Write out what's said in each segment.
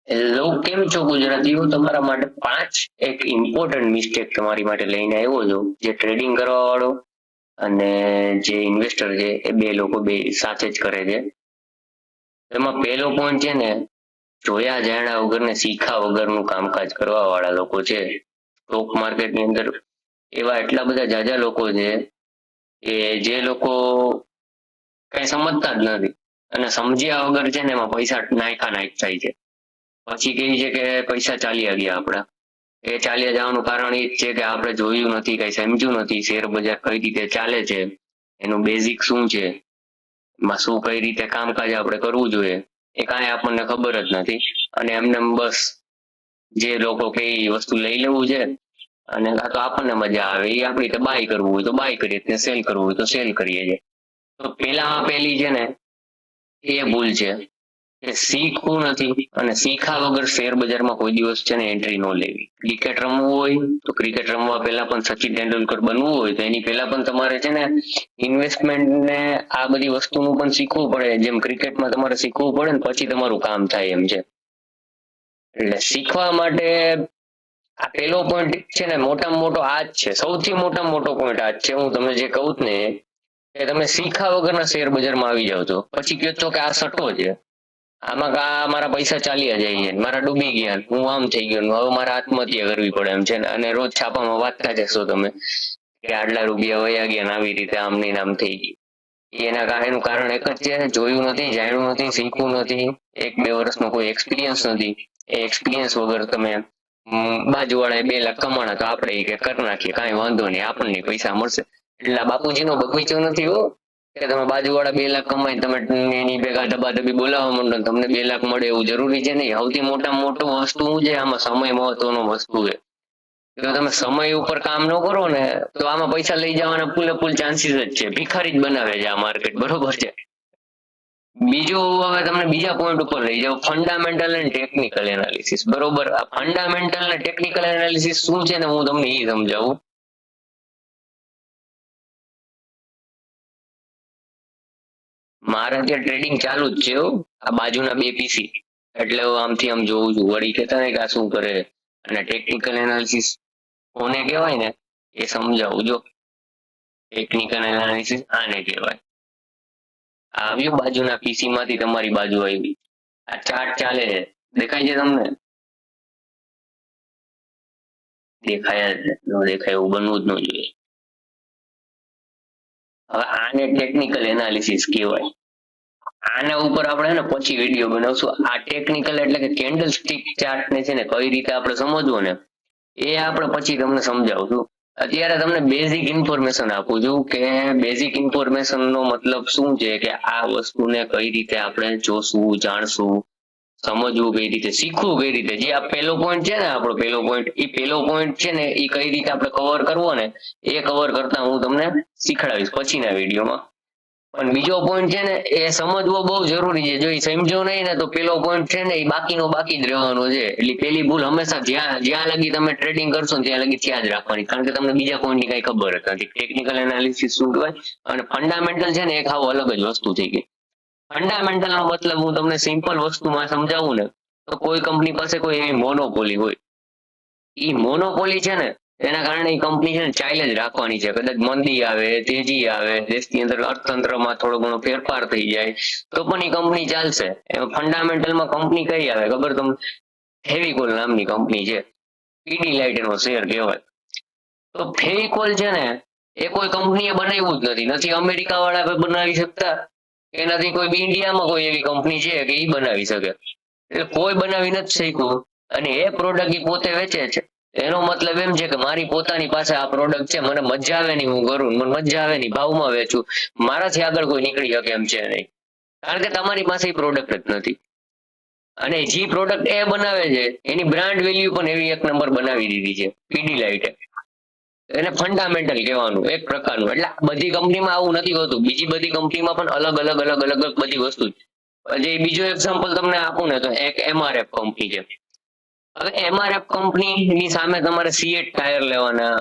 Hello, કેમ છો ગુજરાતીઓ? તમારા માટે 5 એક ઇમ્પોર્ટન્ટ મિસ્ટેક તમારી માટે લઈને આવ્યો છું, જે ટ્રેડિંગ કરવા વાળો અને જે ઇન્વેસ્ટર છે એ બે લોકો બે સાથે જ કરે છે. એમાં પહેલો પોઈન્ટ છે ને, જોયા જાણ્યા વગર ને શીખા વગરનું કામકાજ કરવા વાળા લોકો છે. સ્ટોક માર્કેટની અંદર એવા એટલા બધા જાજા લોકો છે કે જે લોકો કઈ સમજતા જ નથી અને સમજ્યા વગર છે ને એમાં પૈસા નાખા નાખ થાય છે. પછી કહે છે કે પૈસા ચાલ્યા ગયા આપણા. એ ચાલ્યા જવાનું કારણ એ જ છે કે આપણે જોયું નથી, કઈ સમજ્યું નથી શેર બજાર કઈ રીતે ચાલે છે, એનું બેઝિક શું છે, એમાં શું કઈ રીતે કામકાજ આપણે કરવું જોઈએ એ કાંઈ આપણને ખબર જ નથી. અને એમને બસ જે લોકો કે એ વસ્તુ લઈ લેવું છે અને કાં તો આપણને મજા આવે એ આપણી રીતે બાય કરવું હોય તો બાય કરીએ, સેલ કરવું હોય તો સેલ કરીએ છીએ. તો પેલામાં પેલી છે ને એ ભૂલ છે કે શીખવું નથી અને શીખા વગર શેર બજારમાં કોઈ દિવસ છે ને એન્ટ્રી ન લેવી. ક્રિકેટ રમવું હોય તો ક્રિકેટ રમવા પહેલા પણ સચિન તેંડુલકર બનવું હોય તો એની પહેલા પણ તમારે છે ને ઇન્વેસ્ટમેન્ટ ને આ બધી વસ્તુનું પણ શીખવું પડે. જેમ ક્રિકેટમાં તમારે શીખવું પડે ને પછી તમારું કામ થાય એમ છે. એટલે શીખવા માટે આ પેલો પોઈન્ટ છે ને મોટામાં મોટો આ જ છે, સૌથી મોટામાં મોટો પોઈન્ટ આ જ છે. હું તમને જે કહું ને કે તમે શીખા વગરના શેર બજારમાં આવી જાવ છો, પછી કહો છો કે આ સટ્ટો છે, આમાં મારા પૈસા ચાલ્યા જાય છે, મારા ડૂબી ગયા, હું આમ થઈ ગયો, હવે મારે આત્મહત્યા કરવી પડે એમ છે ને. અને રોજ છાપામાં વાંચતા જશો તમે કે આટલા રૂપિયા વયા ગયા ને આવી રીતે આમ ની આમ થઈ ગયું. એનું કારણ એક જ છે, જોયું નથી, જાણ્યું નથી, શીખવું નથી, 1-2 વર્ષનો કોઈ એક્સપિરિયન્સ નથી. એ એક્સપિરિયન્સ વગર તમે બાજુવાળાએ 2 લાખ કમાણા તો આપણે કે કરી નાખીએ, કાંઈ વાંધો નહીં, આપણને પૈસા મળશે. એટલે બાપુજીનો બગીચો નથી હો કે તમે બાજુવાળા 2 લાખ કમાઈને તમે એની ભેગા ધબાધબી બોલાવવા માંડો ને તમને 2 લાખ મળે એવું જરૂરી છે નહીં. સૌથી મોટામાં મોટું વસ્તુ શું છે, આમાં સમય મહત્વનો વસ્તુ છે. જો તમે સમય ઉપર કામ ન કરો ને તો આમાં પૈસા લઈ જવાના પૂરેપૂર ચાન્સીસ જ છે. ભિખારી જ બનાવે છે આ માર્કેટ, બરોબર છે. બીજું હવે તમને બીજા પોઈન્ટ ઉપર લઈ જાઓ, ફંડામેન્ટલ એન્ડ ટેકનિકલ એનાલિસિસ. બરોબર, આ ફંડામેન્ટલ અને ટેકનિકલ એનાલિસિસ શું છે ને હું તમને એ સમજાવું. મારે અત્યારે ટ્રેડિંગ ચાલુ જ છે. આ બાજુના 2 પીસી એટલે હું આમથી આમ જોઉં છું. વળી કહેતા ને કે આ શું કરે. અને ટેકનિકલ એનાલિસિસ કોને કહેવાય ને એ સમજાવું. જો ટેકનિકલ એનાલિસિસ આને કહેવાય. આવ્યું બાજુના પીસી માંથી તમારી બાજુ આવી, આ ચાર્ટ ચાલે છે, દેખાય છે તમને? દેખાય જ ન દેખાય એવું બનવું જ ન જોઈએ. હવે આને ટેકનિકલ એનાલિસિસ કહેવાય. આના ઉપર આપણે ને પછી વિડીયો બનાવશું. આ ટેકનિકલ એટલે કે કેન્ડલ સ્ટિક ચાર્ટ ને છે ને કઈ રીતે આપણે સમજવો ને એ આપણે પછી તમને સમજાવશું. અત્યારે તમને બેઝિક ઇન્ફોર્મેશન આપું છું કે બેઝિક ઇન્ફોર્મેશન નો મતલબ શું છે કે આ વસ્તુને કઈ રીતે આપણે જોશું, જાણશું, સમજવું કઈ રીતે, શીખવું કઈ રીતે. જે આ પહેલો પોઈન્ટ છે ને આપણો પહેલો પોઈન્ટ, એ પહેલો પોઈન્ટ છે ને એ કઈ રીતે આપણે કવર કરવો ને એ કવર કરતા હું તમને શીખડાવીશ પછીના વિડીયોમાં. પણ બીજો પોઈન્ટ છે ને એ સમજવો બહુ જરૂરી છે. જો એ સમજો નહીં ને તો પેલો પોઈન્ટ છે ને એ બાકીનો બાકી જ રહેવાનો છે. એટલે પેલી ભૂલ હંમેશા જ્યાં લગી તમે ટ્રેડિંગ કરશો ને ત્યાં લગી ત્યાં જ રાખવાની, કારણ કે તમને બીજા પોઈન્ટની કઈ ખબર જ નથી. ટેકનિકલ એનાલિસિસ શું કહેવાય અને ફંડામેન્ટલ છે ને એક આવો અલગ જ વસ્તુ થઈ ગઈ. ફંડામેન્ટલ નો મતલબ હું તમને સિમ્પલ વસ્તુમાં સમજાવું ને તો કોઈ કંપની પાસે કોઈ એવી મોનોપોલી હોય, એ મોનોપોલી છે ને એના કારણે એ કંપની છે ને ચાલે જ રાખવાની છે. કદાચ મંદી આવે, તેજી આવે, દેશની અંદર અર્થતંત્રમાં થોડો ઘણો ફેરફાર થઈ જાય તો પણ એ કંપની ચાલશે. એમાં ફંડામેન્ટલમાં કંપની કઈ આવે ખબર તમને? ફેવિકોલ નામની કંપની છે, પીડીલાઇટ એનો શેર કહેવાય. તો ફેવિકોલ છે ને એ કોઈ કંપનીએ બનાવ્યું જ નથી. નથી અમેરિકા વાળા બનાવી શકતા કે નથી કોઈ ઇન્ડિયામાં કોઈ એવી કંપની છે કે એ બનાવી શકે. એટલે કોઈ બનાવી નથી શીખ્યું અને એ પ્રોડક્ટ એ પોતે વેચે છે. એનો મતલબ એમ છે કે મારી પોતાની પાસે આ પ્રોડક્ટ છે, મને મજા આવે ની હું કરું, મને મજા આવે ની ભાવમાં વેચું, મારાથી આગળ કોઈ નીકળી શકે એમ છે નહીં, કારણ કે તમારી પાસે એ પ્રોડક્ટ જ નથી. અને જે પ્રોડક્ટ એ બનાવે છે એની બ્રાન્ડ વેલ્યુ પણ એવી એક નંબર બનાવી દીધી છે પીડીલાઇટે. એને ફંડામેન્ટલ કહેવાનું એક પ્રકારનું. એટલે બધી કંપનીમાં આવું નથી હોતું. બીજી બધી કંપનીમાં પણ અલગ અલગ અલગ અલગ બધી વસ્તુ. જે બીજો એક્ઝામ્પલ તમને આપું ને તો એક એમઆરએફ કંપની છે. હવે એમઆરએફ કંપનીની સામે તમારે સીએટ ટાયર લેવાના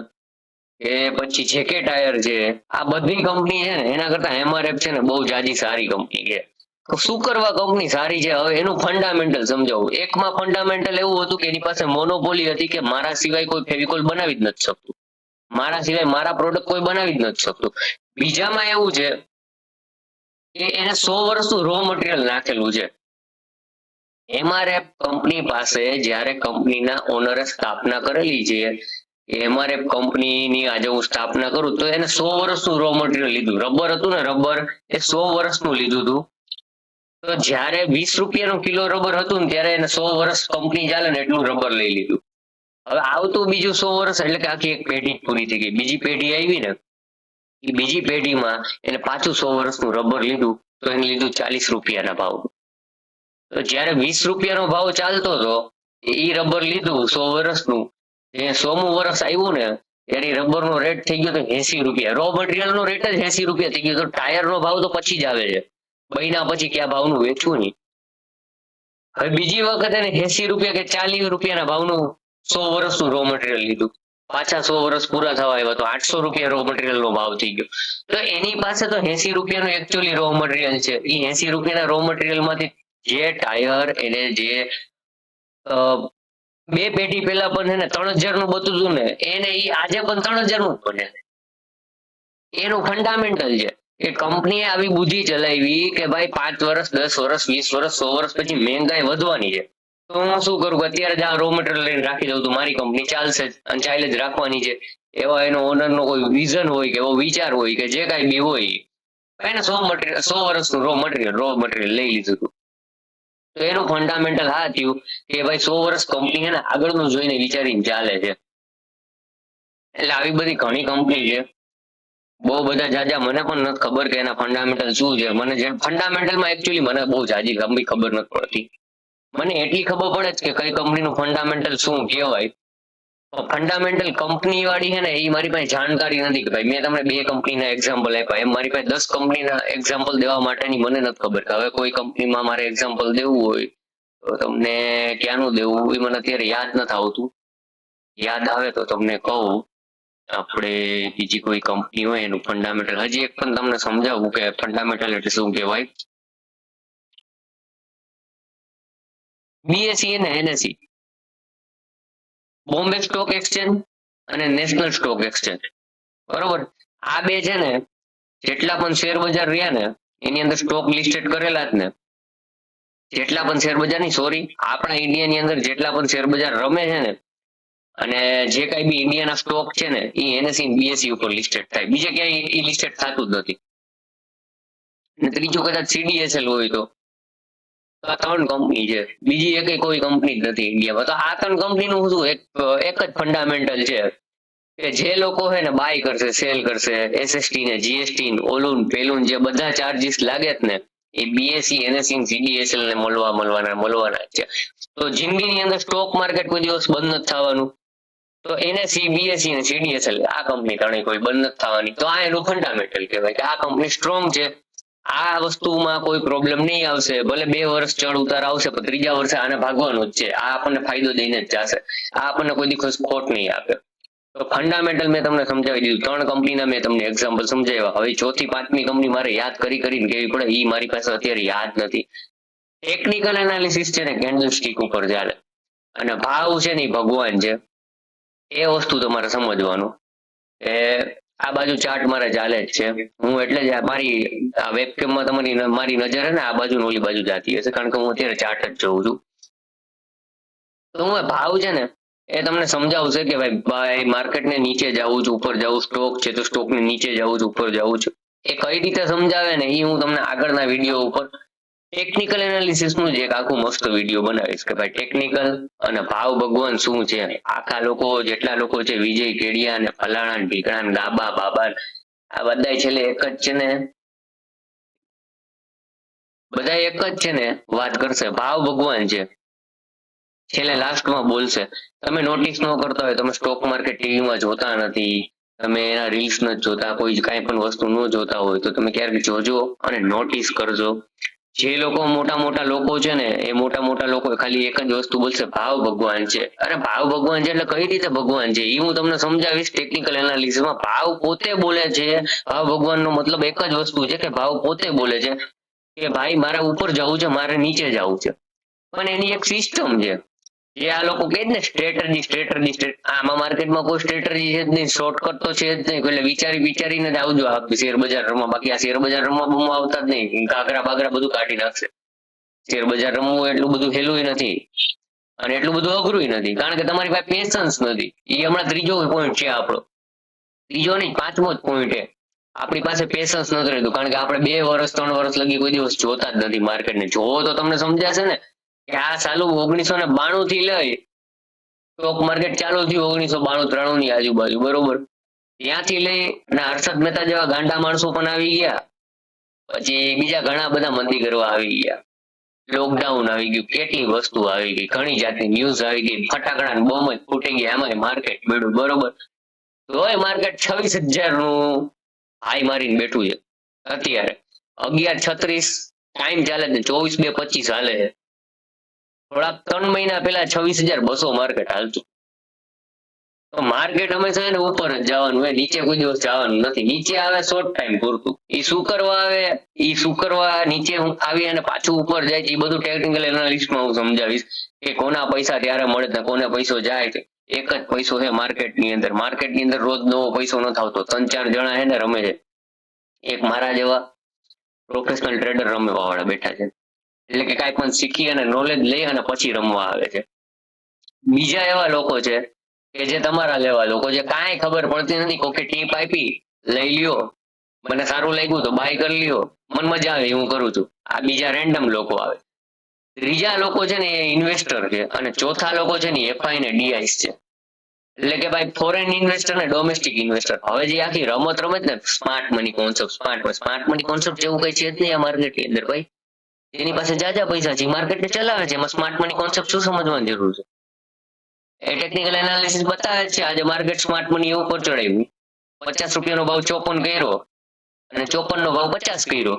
કે પછી જેકે ટાયર છે, આ બધી કંપની છે ને એના કરતા એમઆરએફ છે ને બહુ જાજી સારી કંપની છે. શું કરવા કંપની સારી છે હવે એનું ફંડામેન્ટલ સમજાવું. એકમાં ફંડામેન્ટલ એવું હતું કે એની પાસે મોનોપોલી હતી કે મારા સિવાય કોઈ ફેવિકોલ બનાવી જ નથી શકતું, મારા સિવાય મારા પ્રોડક્ટ કોઈ બનાવી જ નથી શકતું. બીજામાં એવું છે કે એને 100 વર્ષનું રો મટીરિયલ નાખેલું છે. એમઆરએફ કંપની પાસે જ્યારે કંપનીના ઓનરે સ્થાપના કરેલી છે, એમઆરએફ કંપનીની આજે હું સ્થાપના કરું તો એને 100 વર્ષનું રો મટીરિયલ લીધું. રબર હતું ને, રબર એ 100 વર્ષનું લીધું હતું. તો જ્યારે 20 રૂપિયાનો કિલો રબર હતું ને ત્યારે એને 100 વર્ષ કંપની ચાલે ને એટલું રબર લઈ લીધું. હવે આવતું બીજું 100 વર્ષ એટલે કે આખી એક પેઢી જ પૂરી થઈ ગઈ. બીજી પેઢી આવી ને, એ બીજી પેઢીમાં એને પાછું 100 વર્ષનું રબર લીધું તો એને લીધું 40 રૂપિયાના ભાવ. તો જ્યારે 20 રૂપિયાનો ભાવ ચાલતો હતો એ રબર લીધું 100 વર્ષનું, જે 100મું વર્ષ આવ્યું ને ત્યારે રબરનો રેટ થઈ ગયો તો 80 રૂપિયા. રો મટીરિયલનો રેટ જ 80 રૂપિયા થઈ ગયો. તો ટાયરનો ભાવ તો પછી જ આવે છે, મહિના પછી ક્યાં ભાવનું વેચવું નહીં. હવે બીજી વખત એને 80 રૂપિયા કે 40 રૂપિયાના ભાવનું 100 વર્ષનું રો મટીરિયલ લીધું. પાછા 100 વર્ષ પૂરા થવા આવ્યા તો 800 રૂપિયા રો મટીરિયલ નો ભાવ થઈ ગયો. તો એની પાસે તો 80 રૂપિયાનું એકચ્યુઅલી રો મટીરિયલ છે. એ 80 રૂપિયાના રો મટીરિયલ માંથી જે ટાયર એને જે 2 પેઢી પહેલા પણ એને 3000 નું બતું હતું ને, એને એ આજે પણ 3000 નું જ બને. એનું ફંડામેન્ટલ છે કે કંપનીએ આવી બુદ્ધિ ચલાવી કે ભાઈ 5 વર્ષ 10 વર્ષ 20 વર્ષ 100 વર્ષ પછી મહેંગાઈ વધવાની છે, તો હું શું કરું કે અત્યારે જ આ રો મટીરિયલ લઈને રાખી દઉં તો મારી કંપની ચાલશે જ અને ચાલે જ રાખવાની છે. એવા એનો ઓનરનો કોઈ વિઝન હોય કે એવો વિચાર હોય કે જે કાંઈ બી હોય, એને 100 વર્ષનું રો મટીરિયલ લઈ લીધું હતું. તો એનું ફંડામેન્ટલ હા થયું કે ભાઈ 100 વર્ષ કંપની છે ને આગળનું જોઈને વિચારીને ચાલે છે. એટલે આવી બધી ઘણી કંપની છે, બહુ બધા જાજા મને પણ નથી ખબર કે એના ફંડામેન્ટલ શું છે. મને જે ફંડામેન્ટલમાં એકચ્યુઅલી મને બહુ જાજી લંબી ખબર નથી પડતી. મને એટલી ખબર પડે છે કે કઈ કંપનીનું ફંડામેન્ટલ શું કહેવાય. ફંડામેન્ટલ કંપની વાળી છે ને એ મારી પાસે જાણકારી નથી કે ભાઈ મેં તમને 2 કંપનીના એક્ઝામ્પલ આપ્યા, એમ મારી પાસે 10 કંપનીના એક્ઝામ્પલ દેવા માટેની મને નથી ખબર કે હવે કોઈ કંપનીમાં મારે એક્ઝામ્પલ દેવું હોય તો તમને ક્યાંનું દેવું એ મને અત્યારે યાદ નથી આવતું. યાદ આવે તો તમને કહું. આપણે બીજી કોઈ કંપની હોય એનું ફંડામેન્ટલ હજી એક પણ તમને સમજાવું કે ફંડામેન્ટલ એટલે શું કહેવાય. બીએસઈ અને એનએસઈ, બોમ્બે સ્ટોક એક્સચેન્જ અને નેશનલ સ્ટોક એક્સચેન્જ, બરોબર. આ બે છે ને જેટલા પણ શેર બજાર રહ્યા ને એની અંદર સ્ટોક લિસ્ટેડ કરેલા જ ને, જેટલા પણ શેર બજાર ની સોરી આપણા ઇન્ડિયાની અંદર જેટલા પણ શેર બજાર રમે છે ને અને જે કઈ બી ઇન્ડિયાના સ્ટોક છે ને એ એનએસઈ બીએસઈ ઉપર લિસ્ટેડ થાય, બીજે ક્યાંય એ લિસ્ટેડ થતું જ નથી. અને ત્રીજું કદાચ સીડીએસએલ હોય તો આ 3 કંપની છે, બીજી એકેય કોઈ કંપની જ નથી ઇન્ડિયામાં. તો આ 3 કંપનીનું શું એક જ ફંડામેન્ટલ છે કે જે લોકો છે ને બાય કરશે સેલ કરશે, એસએસટી ને જીએસટી ને ઓલું પેલું જે બધા ચાર્જીસ લાગે જ ને એ બીએસઈ એનએસઈ સીડીએસએલ ને મળવાના છે. તો જિંદગીની અંદર સ્ટોક માર્કેટ કોઈ દિવસ બંધ નથી થવાનું. તો એનએસઈ બીએસઈ અને સીડીએસએલ આ કંપની ત્રણેય કોઈ બંધ નથી થવાની. તો આ એનું ફંડામેન્ટલ કહેવાય કે આ કંપની સ્ટ્રોંગ છે, આ વસ્તુમાં કોઈ પ્રોબ્લેમ નહીં આવશે. ભલે 2 વર્ષ ચડ ઉતાર આવશે પણ 3જા વર્ષે આને ભાગવાનું જ છે. આ આપણને ફાયદો દઈને જ જશે, આ આપણને કોઈ દિવસ ખોટ નહીં આપે. તો ફંડામેન્ટલ મેં તમને સમજાવી દીધું. 3 કંપનીના મેં તમને એક્ઝામ્પલ સમજાવ્યા. હવે 4થી 5મી કંપની મારે યાદ કરીને કેવી પડે એ મારી પાસે અત્યારે યાદ નથી. ટેકનિકલ એનાલિસિસ છે ને કેન્ડલ સ્ટિક ઉપર ચાલે અને ભાવ છે ને ભગવાન છે. એ વસ્તુ તમારે સમજવાનું કે આ બાજુ ચાર્ટ મારે ચાલે જ છે. હું એટલે જ મારી આ વેબકેમમાં મારી નજર છે ને આ બાજુ ઓલી બાજુ જાતી હશે કારણ કે હું અત્યારે ચાર્ટ જ જોઉં છું. તો હું ભાવ છે ને એ તમને સમજાવશે કે ભાઈ માર્કેટને નીચે જવું છે ઉપર જવું, સ્ટોક છે તો સ્ટોકને નીચે જવું છે ઉપર જવું છે. એ કઈ રીતે સમજાવે ને એ હું તમને આગળના વિડીયો ઉપર ટેકનિકલ એનાલિસિસ નું જ એક આખું મસ્ત વિડીયો બનાવીશ કે ભાઈ ટેકનિકલ અને ભાવ ભગવાન શું છે. આખા લોકો જેટલા લોકો છે વિજય કેડિયા ને ફલાણા ને ભીકણા ને ગાબા બાબા આ બધા છેલ્લે એક જ છે ને, બધા એક જ છે ને વાત કરશે ભાવ ભગવાન છે. છેલ્લે લાસ્ટમાં બોલશે. તમે નોટિસ ન કરતા હોય, તમે સ્ટોક માર્કેટ ટીવીમાં જોતા નથી, તમે એના રીલ્સ નથી જોતા, કોઈ કાંઈ પણ વસ્તુ ન જોતા હોય તો તમે ક્યારેક જોજો અને નોટિસ કરજો. જે લોકો મોટા લોકો છે ને એ મોટા લોકો ખાલી એક જ વસ્તુ બોલશે ભાવ ભગવાન છે. અરે ભાવ ભગવાન છે એટલે કઈ રીતે ભગવાન છે એ હું તમને સમજાવીશ ટેકનિકલ એનાલિસિસમાં. ભાવ પોતે બોલે છે, ભાવ ભગવાનનો મતલબ એક જ વસ્તુ છે કે ભાવ પોતે બોલે છે કે ભાઈ મારે ઉપર જવું છે, મારે નીચે જવું છે, પણ એની એક સિસ્ટમ છે. જે આ લોકો કહે ને સ્ટ્રેટર્જી, આમાં માર્કેટમાં કોઈ સ્ટ્રેટર્જી છે જ નહીં, શોર્ટકટ તો છે જ નહીં. એટલે વિચારીને જ આવજો આ શેર બજાર રમવા. બાકી આ શેર બજાર રમવા બમવા આવતા જ નહીં, કાગરા બાગરા બધું કાઢી નાખશે. શેર બજાર રમવું એટલું બધું હેલું નથી અને એટલું બધું અઘરું નથી, કારણ કે તમારી પાસે પેશન્સ નથી. એ હમણાં ત્રીજો પોઈન્ટ છે આપણો, ત્રીજો નહીં પાંચમો જ પોઈન્ટ છે. આપણી પાસે પેશન્સ નથી રહેતું, કારણ કે આપણે 2 વર્ષ 3 વર્ષ લગી કોઈ દિવસ જોતા જ નથી માર્કેટને. જોવો તો તમને સમજાશે ને કે આ ચાલુ 1992 થી લઈ સ્ટોક માર્કેટ ચાલુ થયું 1992-93 ની આજુબાજુ, બરોબર. ત્યાંથી લઈ અને હર્ષદ મહેતા જેવા ગાંડા માણસો પણ આવી ગયા, પછી બીજા ઘણા બધા મંદી કરવા આવી ગયા, લોકડાઉન આવી ગયું, કેટલી વસ્તુ આવી ગઈ, ઘણી જાતની ન્યૂઝ આવી ગઈ, ફટાકડા બોમ્બ જ ફૂટી ગયા, એમાં માર્કેટ બેઠું, બરોબર. તોય માર્કેટ 26,000 નું હાઈ મારીને બેઠું છે અત્યારે. 11:36 ટાઈમ ચાલે છે, 24/2/25 હાલે છે. થોડાક 3 મહિના પહેલા 26,200 માર્કેટ હાલતું. તો માર્કેટ હંમેશા એને ઉપર જ જવાનું હોય, નીચે કોઈ દિવસ જવાનું નથી. નીચે આવે શોર્ટ ટાઈમ પૂરતું, એ શું કરવા આવે, એ શું કરવા નીચે હું આવી અને પાછું ઉપર જાય છે, એ બધું ટેકનિકલ એનાલિસ્ટમાં હું સમજાવીશ કે કોના પૈસા ત્યારે મળે ને કોને પૈસો જાય છે. એક જ પૈસો છે માર્કેટની અંદર. માર્કેટની અંદર રોજ નવો પૈસો ન આવતો. 3-4 જણા છે ને રમે છે, એક મારા જેવા પ્રોફેશનલ ટ્રેડર રમવા વાળા બેઠા છે, એટલે કે કાંઈ પણ શીખી અને નોલેજ લઈ અને પછી રમવા આવે છે. બીજા એવા લોકો છે કે જે તમારા લેવા લોકો, જે કાંઈ ખબર પડતી નથી, કોકે ટીપ આપી લઈ લ્યો, મને સારું લાગ્યું તો બાય કરી લ્યો, મને મજા આવે હું કરું છું. આ બીજા રેન્ડમ લોકો આવે. ત્રીજા લોકો છે ને એ ઇન્વેસ્ટર છે, અને ચોથા લોકો છે ને એફઆઈ ને ડીઆઈસ છે, એટલે કે ભાઈ ફોરેન ઇન્વેસ્ટર ને ડોમેસ્ટિક ઇન્વેસ્ટર. હવે જે આખી રમત રમે ને smart money concept, smart money concept જેવું કઈ છે જ નહીં આ માર્કેટની અંદર. ભાઈ જેની પાસે જાજા પૈસા છે માર્કેટને ચલાવે છે, એમાં સ્માર્ટ મની કોન્સેપ્ટ શું સમજવાની જરૂર છે? એ ટેકનિકલ એનાલિસિસ બતાવે છે. આજે માર્કેટ સ્માર્ટ મની ઉપર ચડાવ્યું, 50 રૂપિયાનો ભાવ 54 કર્યો અને 54 નો ભાવ 50 કર્યો,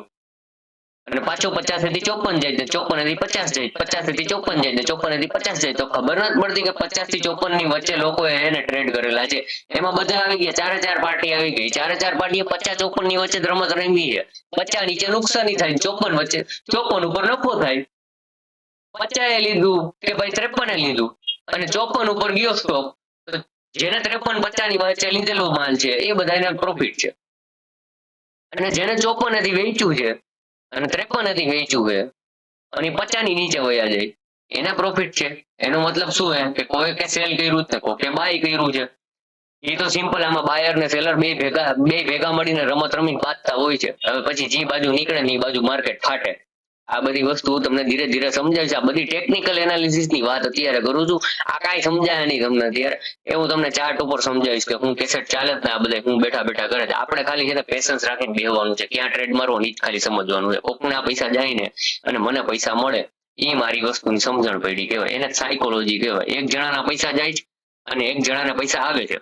અને પાછો 50 થી 54 જાય, 54 થી 50 જાય, 50 થી 54 જાય, 54 થી 50 જાય. તો ખબર નથી પડતી કે 50 થી 54 ની વચ્ચે લોકોએ એને ટ્રેડ કરેલા છે. એમાં બધા આવી ગયા, 4 પાર્ટી આવી ગઈ. 4 પાર્ટીએ 50-54 ની વચ્ચે રમત રમી છે. 50 નીચે નુકસાની થાય, 54 વચ્ચે, 54 ઉપર નફો થાય. 50 એ લીધું કે ભાઈ 53 એ લીધું અને 54 ઉપર ગયો સ્ટોક, તો જેને 53-50 ની વચ્ચે લીધેલો માલ છે એ બધાને પ્રોફિટ છે, અને જેને 54 થી વેચ્યું છે અને 53 થી વેચ્યું છે અને 50 ની નીચે વયા જાય, એને પ્રોફિટ છે. એનો મતલબ શું હે કે કોઈ કે સેલ કર્યું ને કોઈ કે બાય કર્યું છે. એ તો સિમ્પલ, આમાં બાયર ને સેલર બે ભેગા મળીને રમત રમીને પાછતા હોય છે. હવે પછી જે બાજુ નીકળે ને એ બાજુ માર્કેટ ફાટે. આ બધી વસ્તુ તમને ધીરે ધીરે સમજાવીશ. આ બધી ટેકનિકલ એનાલિસિસ ની વાત અત્યારે કરું છું. આ કાંઈ સમજાય નહીં તમને અત્યારે, એ હું તમને ચાર્ટ ઉપર સમજાવીશ કે હું કેસેટ ચાલે જ ને આ બધા હું બેઠા બેઠા કરે છે. આપણે ખાલી છે ને પેશન્સ રાખીને બેહવાનું છે, ક્યાં ટ્રેડ મારવો એ જ ખાલી સમજવાનું છે. કોકના પૈસા જાય ને અને મને પૈસા મળે, એ મારી વસ્તુની સમજણ પડી કહેવાય, એને સાયકોલોજી કહેવાય. એક જણાના પૈસા જાય છે અને એક જણાના પૈસા આવે છે,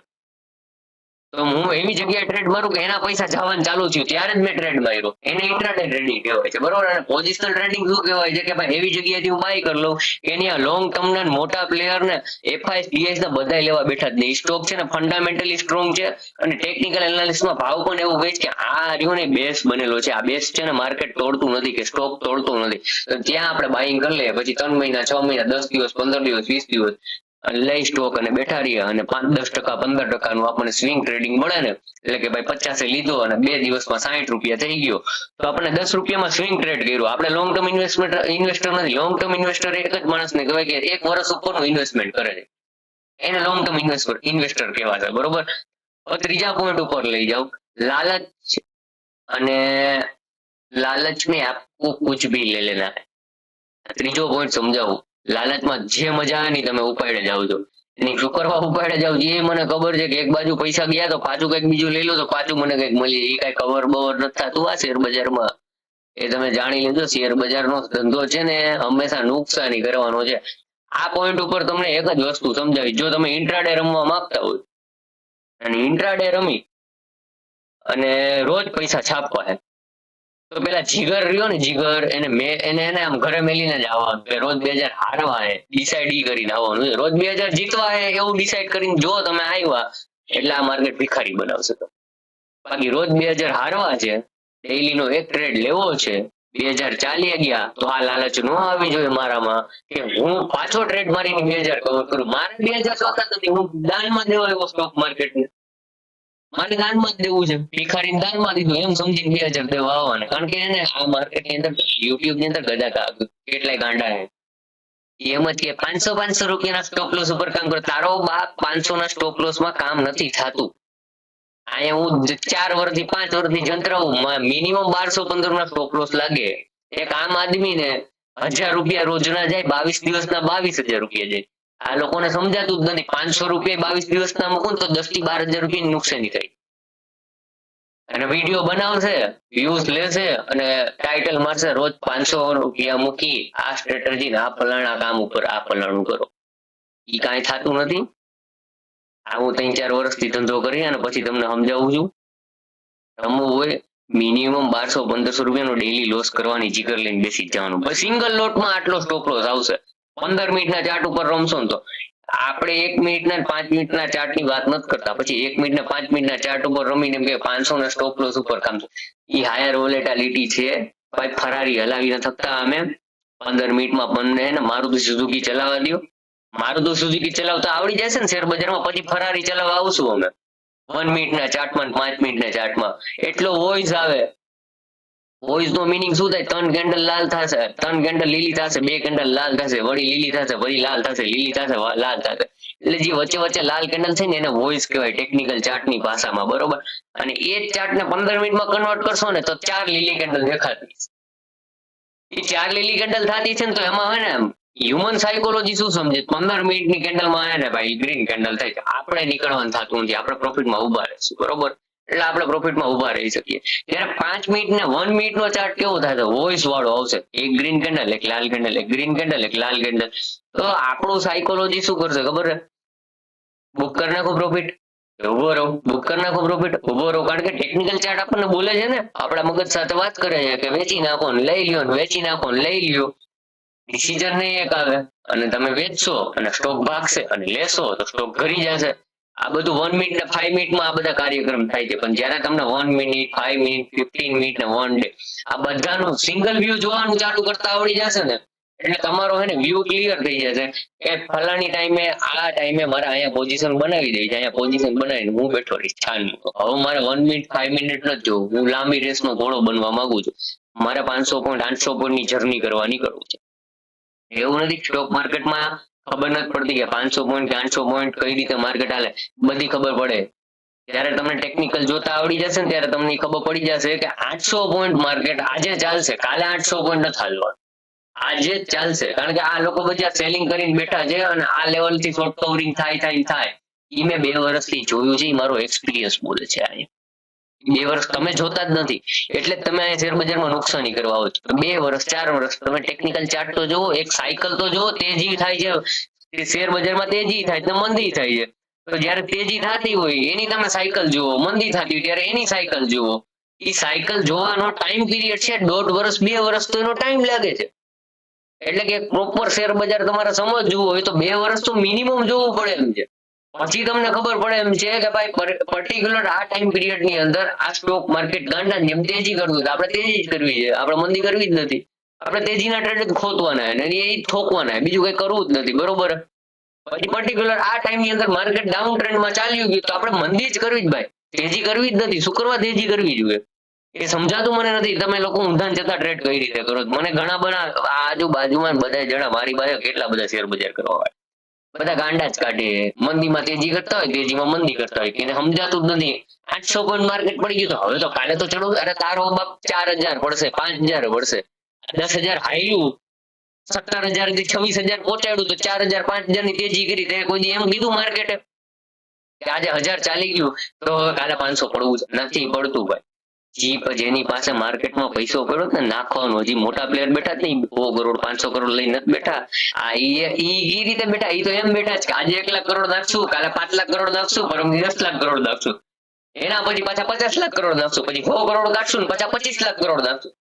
તો હું એવી જગ્યાએ ટ્રેડ મારું કે એના પૈસા જવાનું ચાલુ થયું ત્યારે જ મેં ટ્રેડ માર્યો. એને ઇન્ટ્રાડે ટ્રેડિંગ કહેવાય છે, બરોબર. અને પોઝિશનલ ટ્રેડિંગ શું કહેવાય છે કે ભાઈ એવી જગ્યાએથી હું બાય કરી લઉં એની આ લોંગ ટર્મ ના મોટા પ્લેયર ને એફઆઈએસ ડીએસ ને બધા લેવા બેઠા જ નહીં. સ્ટોક છે ને ફંડામેન્ટલી સ્ટ્રોંગ છે અને ટેકનિકલ એનાલિસિસમાં ભાવ પણ એવું વેચ કે આ રહ્યો ને બેસ બનેલો છે. આ બેસ છે ને માર્કેટ તોડતું નથી કે સ્ટોક તોડતું નથી, તો ત્યાં આપણે બાઇંગ કરી લઈએ. પછી 3 મહિના 6 મહિના 10 દિવસ 15 દિવસ 20 દિવસ લઈ સ્ટોક અને બેઠા રહીએ અને 5-10% 15% નું આપણને સ્વિંગ ટ્રેડિંગ મળે ને, એટલે કે ભાઈ 50 લીધો અને 2 દિવસમાં 60 રૂપિયા થઈ ગયો, તો આપણે 10 રૂપિયામાં સ્વિંગ ટ્રેડ કર્યું. આપણે લોંગ ટર્મ ઇન્વેસ્ટર નથી. લોંગ ટર્મ ઇન્વેસ્ટર એક જ માણસને કહેવાય કે 1 વર્ષ ઉપરનું ઇન્વેસ્ટમેન્ટ કરે છે, એને લોંગ ટર્મ ઇન્વેસ્ટર કહેવાય, બરોબર. હવે ત્રીજા પોઈન્ટ ઉપર લઈ જાઉં, લાલચ. અને લાલચ में आपको कुछ भी ले लेना है. ત્રીજો પોઈન્ટ સમજાવું. લાલચમાં જે મજા આવે ને તમે ઉપાડે જાવ છો, એની શું કરવા ઉપાડે જાવ એ મને ખબર છે કે એક બાજુ પૈસા ગયા તો પાછું કઈક બીજું લઈ લો તો પાછું મને કઈક મળી, એ કઈ ખબર બવર નથી થતું આ શેર બજારમાં. એ તમે જાણી લેજો, શેર બજારનો ધંધો છે ને હંમેશા નુકસાની કરવાનો છે. આ પોઈન્ટ ઉપર તમને એક જ વસ્તુ સમજાવી, જો તમે ઇન્ટ્રાડે રમવા માંગતા હોય અને ઇન્ટ્રાડે રમી અને રોજ પૈસા છાપવા છે, તો પેલા જીગર રહ્યો ને, જીગર એને આમ ઘરે મેલીને જ આવવાનું કે રોજ 2000 હારવા હે, ડિસાઈડ કરીને આવવાનું છે. રોજ 2000 જીતવા હે એવું ડિસાઈડ કરીને જો તમે આવ્યા એટલે આ માર્કેટ ભિખારી બનાવશે. તો બાકી રોજ 2000 હારવા છે, ડેઈલી નો એક ટ્રેડ લેવો છે, 2000 ચાલી ગયા તો આ લાલચ ન આવી જોઈએ મારામાં કે હું પાછો ટ્રેડ મારીને 2000 કવર કરું. મારે 2000 જોતા નથી, હું દાનમાં દેવા આવ્યો સ્ટોક માર્કેટને, મારે દાનમાં જ દેવું છે, ભિખારીને દાનમાં દીધું એમ સમજીને 2000 દેવા આવવાના. કારણ કે એને આ માર્કેટની અંદર યુટ્યુબ ની અંદર કેટલાય ગાંડા છે એમ જ કે 500 રૂપિયાના સ્ટોપ લોસ ઉપર કામ કરે. તારો બાપ 500 ના સ્ટોપ લોસ માં કામ નથી થતું. અહીંયા હું 4 વર્ષથી 5 વર્ષથી જંતરાવું, મિનિમમ 1215 ના સ્ટોપ લોસ લાગે. એક આમ આદમીને 1000 રૂપિયા રોજના જાય, 22 દિવસના 22000 રૂપિયા જાય. આ લોકોને સમજાતું જ નથી. 500 રૂપિયા 22 દિવસના મૂકું તો 10 થી 12000 રૂપિયાની નુકસાની થાય. અને વિડીયો બનાવશે, વ્યૂઝ લેશે અને ટાઇટલ મારશે, રોજ 500 રૂપિયા મૂકી આ સ્ટ્રેટેજી આ ફલાણા કામ ઉપર આ ફલાણું કરો. ઈ કાંઈ થતું નથી. આ હું 3-4 વર્ષથી ધંધો કરી અને પછી તમને સમજાવું છું. રમવું હોય મિનિમમ 1200-1500 રૂપિયાનો ડેઈલી લોસ કરવાની જીગર લઈને બેસી જવાનું. પછી સિંગલ લોટમાં આટલો સ્ટોપ લોસ આવશે. 15 મિનિટના ચાર્ટ ઉપર રમશો ને તો આપણે 1 મિનિટના 5 મિનિટના ચાર્ટ ની વાત નથી કરતા. પછી 1 મિનિટના 5 મિનિટના ચાર્ટ ઉપર રમીને એમ કે 500 ના સ્ટોપ લોસ ઉપર કામ છે. ઈ હાયર વોલેટિલિટી છે ભાઈ. ફરારી હલાવી ન થકતા અમે 15 મિનિટમાં બંને મારુતિ સુઝુકી ચલાવવા દો. મારુતિ સુઝુકી ચલાવતા આવડી જશે ને શેર બજારમાં, પછી ફરારી ચલાવવા આવશું અમે 1 મિનિટના ચાર્ટમાં 5 મિનિટના ચાર્ટમાં. એટલો વોઇસ આવે. વોઇસ નો મીનિંગ શું થાય? 3 કેન્ડલ લાલ થશે, 3 કેન્ડલ લીલી થશે, 2 કેન્ડલ લાલ થશે, વળી લીલી થશે, વળી લાલ થશે, લીલી થશે, લાલ થશે. એટલે જે વચ્ચે વચ્ચે લાલ કેન્ડલ છે ને એને વોઇસ કહેવાય ટેકનિકલ ચાર્ટની ભાષામાં, બરોબર? અને એ જ ચાર્ટને 15 મિનિટમાં કન્વર્ટ કરશો ને તો 4 લીલી કેન્ડલ દેખાતી. એ 4 લીલી કેન્ડલ થતી છે ને તો એમાં હે ને હ્યુમન સાયકોલોજી શું સમજે? 15 મિનિટની કેન્ડલમાં હે ને ભાઈ ગ્રીન કેન્ડલ થાય છે, આપણે નીકળવાનું થતું નથી, આપણે પ્રોફિટમાં ઉભા રહીશું, બરોબર? એટલે આપણે પ્રોફિટમાં ઉભા રહી શકીએ. ત્યારે 5 મિનિટ ને 1 મિનિટનો ચાર્ટ કેવો થાય છે? વોઇસ વાળો આવશે. એક ગ્રીન કેન્ડલ, એક લાલ કેન્ડલ, એક ગ્રીન કેન્ડલ, એક લાલ કેન્ડલ. તો આપણું સાયકોલોજી શું કરશે ખબર છે? બુક કરી નાખો પ્રોફિટ, ઉભો રહો, બુક કરી નાખો પ્રોફિટ, ઉભો રહો. કારણ કે ટેકનિકલ ચાર્ટ આપણને બોલે છે ને, આપણા મગજ સાથે વાત કરે છે કે વેચી નાખો ને લઈ લ્યો, ને વેચી નાખો ને લઈ લ્યો. ડિસિઝન નહીં એક આવે અને તમે વેચશો અને સ્ટોક ભાગશે, અને લેશો તો સ્ટોક ઘરી જશે. આ બધું 1 મિનિટ ને 5 મિનિટમાં આ બધા કાર્યક્રમ થાય છે. પણ જયારે તમને 1 મિનિટ, 5 મિનિટ, 15 મિનિટ ને 1 ડે આ બધાનું સિંગલ વ્યૂ જોવાનું ચાલુ કરતા આવડી જશે ને એટલે તમારો હે ને વ્યૂ ક્લિયર થઈ જશે કે ફલાણી ટાઈમે આ ટાઈમે મારે અહીંયા પોઝિશન બનાવી દઈ છે, અહીંયા પોઝિશન બનાવીને હું બેઠો રહીશ છાન. હવે મારે 1 મિનિટ 5 મિનિટ નથી જોવું, હું લાંબી રેસનો ઘોડો બનવા માંગુ છું. મારે 500 પોઈન્ટ 800 પોઈન્ટ ની જર્ની કરવાની કરવું છે. એવું નથી સ્ટોક માર્કેટમાં ખબર નથી પડતી કે 500 પોઈન્ટ કે 800 પોઈન્ટ કઈ રીતે માર્કેટ હાલે, બધી ખબર પડે. જ્યારે તમને ટેકનિકલ જોતા આવડી જશે ને ત્યારે તમને ખબર પડી જશે કે 800 પોઈન્ટ માર્કેટ આજે ચાલશે, કાલે 800 પોઈન્ટ નથી હાલવા, આજે જ ચાલશે. કારણ કે આ લોકો બધા સેલિંગ કરીને બેઠા છે અને આ લેવલ થી શોર્ટ કવરિંગ થાય. ઈ મેં 2 વર્ષથી જોયું છે, મારો એક્સપિરિયન્સ બોલે છે. આ 2 વર્ષ તમે જોતા જ નથી એટલે જ તમે શેર બજારમાં નુકસાની કરવા આવો છો. 2 વર્ષ 4 વર્ષ તમે ટેકનિકલ ચાર્ટ તો જોવો, એક સાયકલ તો જોવો. તેજી થાય છે શેર બજારમાં, તેજી થાય તો મંદી થાય છે. તો જયારે તેજી થતી હોય એની તમે સાયકલ જુઓ, મંદી થતી હોય ત્યારે એની સાયકલ જુઓ. એ સાયકલ જોવાનો ટાઈમ પીરિયડ છે 1.5 વર્ષ 2 વર્ષ તો એનો ટાઈમ લાગે છે. એટલે કે પ્રોપર શેર બજાર તમારે સમજવું હોય તો 2 વર્ષ તો મિનિમમ જોવું પડે એમ છે. પછી તમને ખબર પડે એમ છે કે ભાઈ પર્ટિક્યુલર આ ટાઈમ પીરિયડ ની અંદર આ સ્ટોક માર્કેટ ગાંડા જેમ તેજી કરવું તો આપણે તેજી જ કરવી છે, આપણે મંદી કરવી જ નથી. આપણે તેજીના ટ્રેડ જ ખોતવાના અને એ ઠોકવાના, બીજું કઈ કરવું જ નથી, બરોબર? પછી પર્ટિક્યુલર આ ટાઈમ ની અંદર માર્કેટ ડાઉન ટ્રેન્ડમાં ચાલ્યું ગયું તો આપણે મંદી જ કરવી જ ભાઈ, તેજી કરવી જ નથી. શું કરવા તેજી કરવી જોઈએ એ સમજાતું મને નથી. તમે લોકો ઊંધા જતા ટ્રેડ કઈ રીતે કરો? મને ઘણા બધા આજુબાજુમાં બધા જણા મારી પાસે કેટલા બધા શેર બજાર કરવા હોય, બધા ગાંડા જ કાઢે. મંદીમાં તેજી કરતા હોય, તેજીમાં મંદી કરતા હોય. એને સમજાતું જ નથી. 800 પોઈન્ટ માર્કેટ પડી ગયું તો હવે તો કાલે તો ચડો. અરે તારો બાપ 4000 પડશે, 5000 પડશે, 10000 હાલ્યું, 17000 થી 26000 પહોંચાડ્યું તો 4000 5000 ની તેજી કરી. તે કોઈ એમ કીધું માર્કેટે કે આજે 1000 ચાલી ગયું તો કાલે 500 પડવું નથી પડતું ભાઈ. જેની પાસે માર્કેટમાં પૈસો પડ્યો ને નાખવાનો, હજી મોટા પ્લેયર બેઠા જ નહીં, 100 કરોડ 500 કરોડ લઈને નથી બેઠા. આ ઈ રીતે બેઠા. ઈ તો એમ બેઠા છે કે આજે 1 લાખ કરોડ નાખશું, કાલે 5 લાખ કરોડ નાખશું, પરમ 10 લાખ કરોડ નાખશું, એના પછી પાછા 50 લાખ કરોડ નાખશું, પછી 100 કરોડ કાઢશું ને પાછા 25 લાખ કરોડ નાખશું.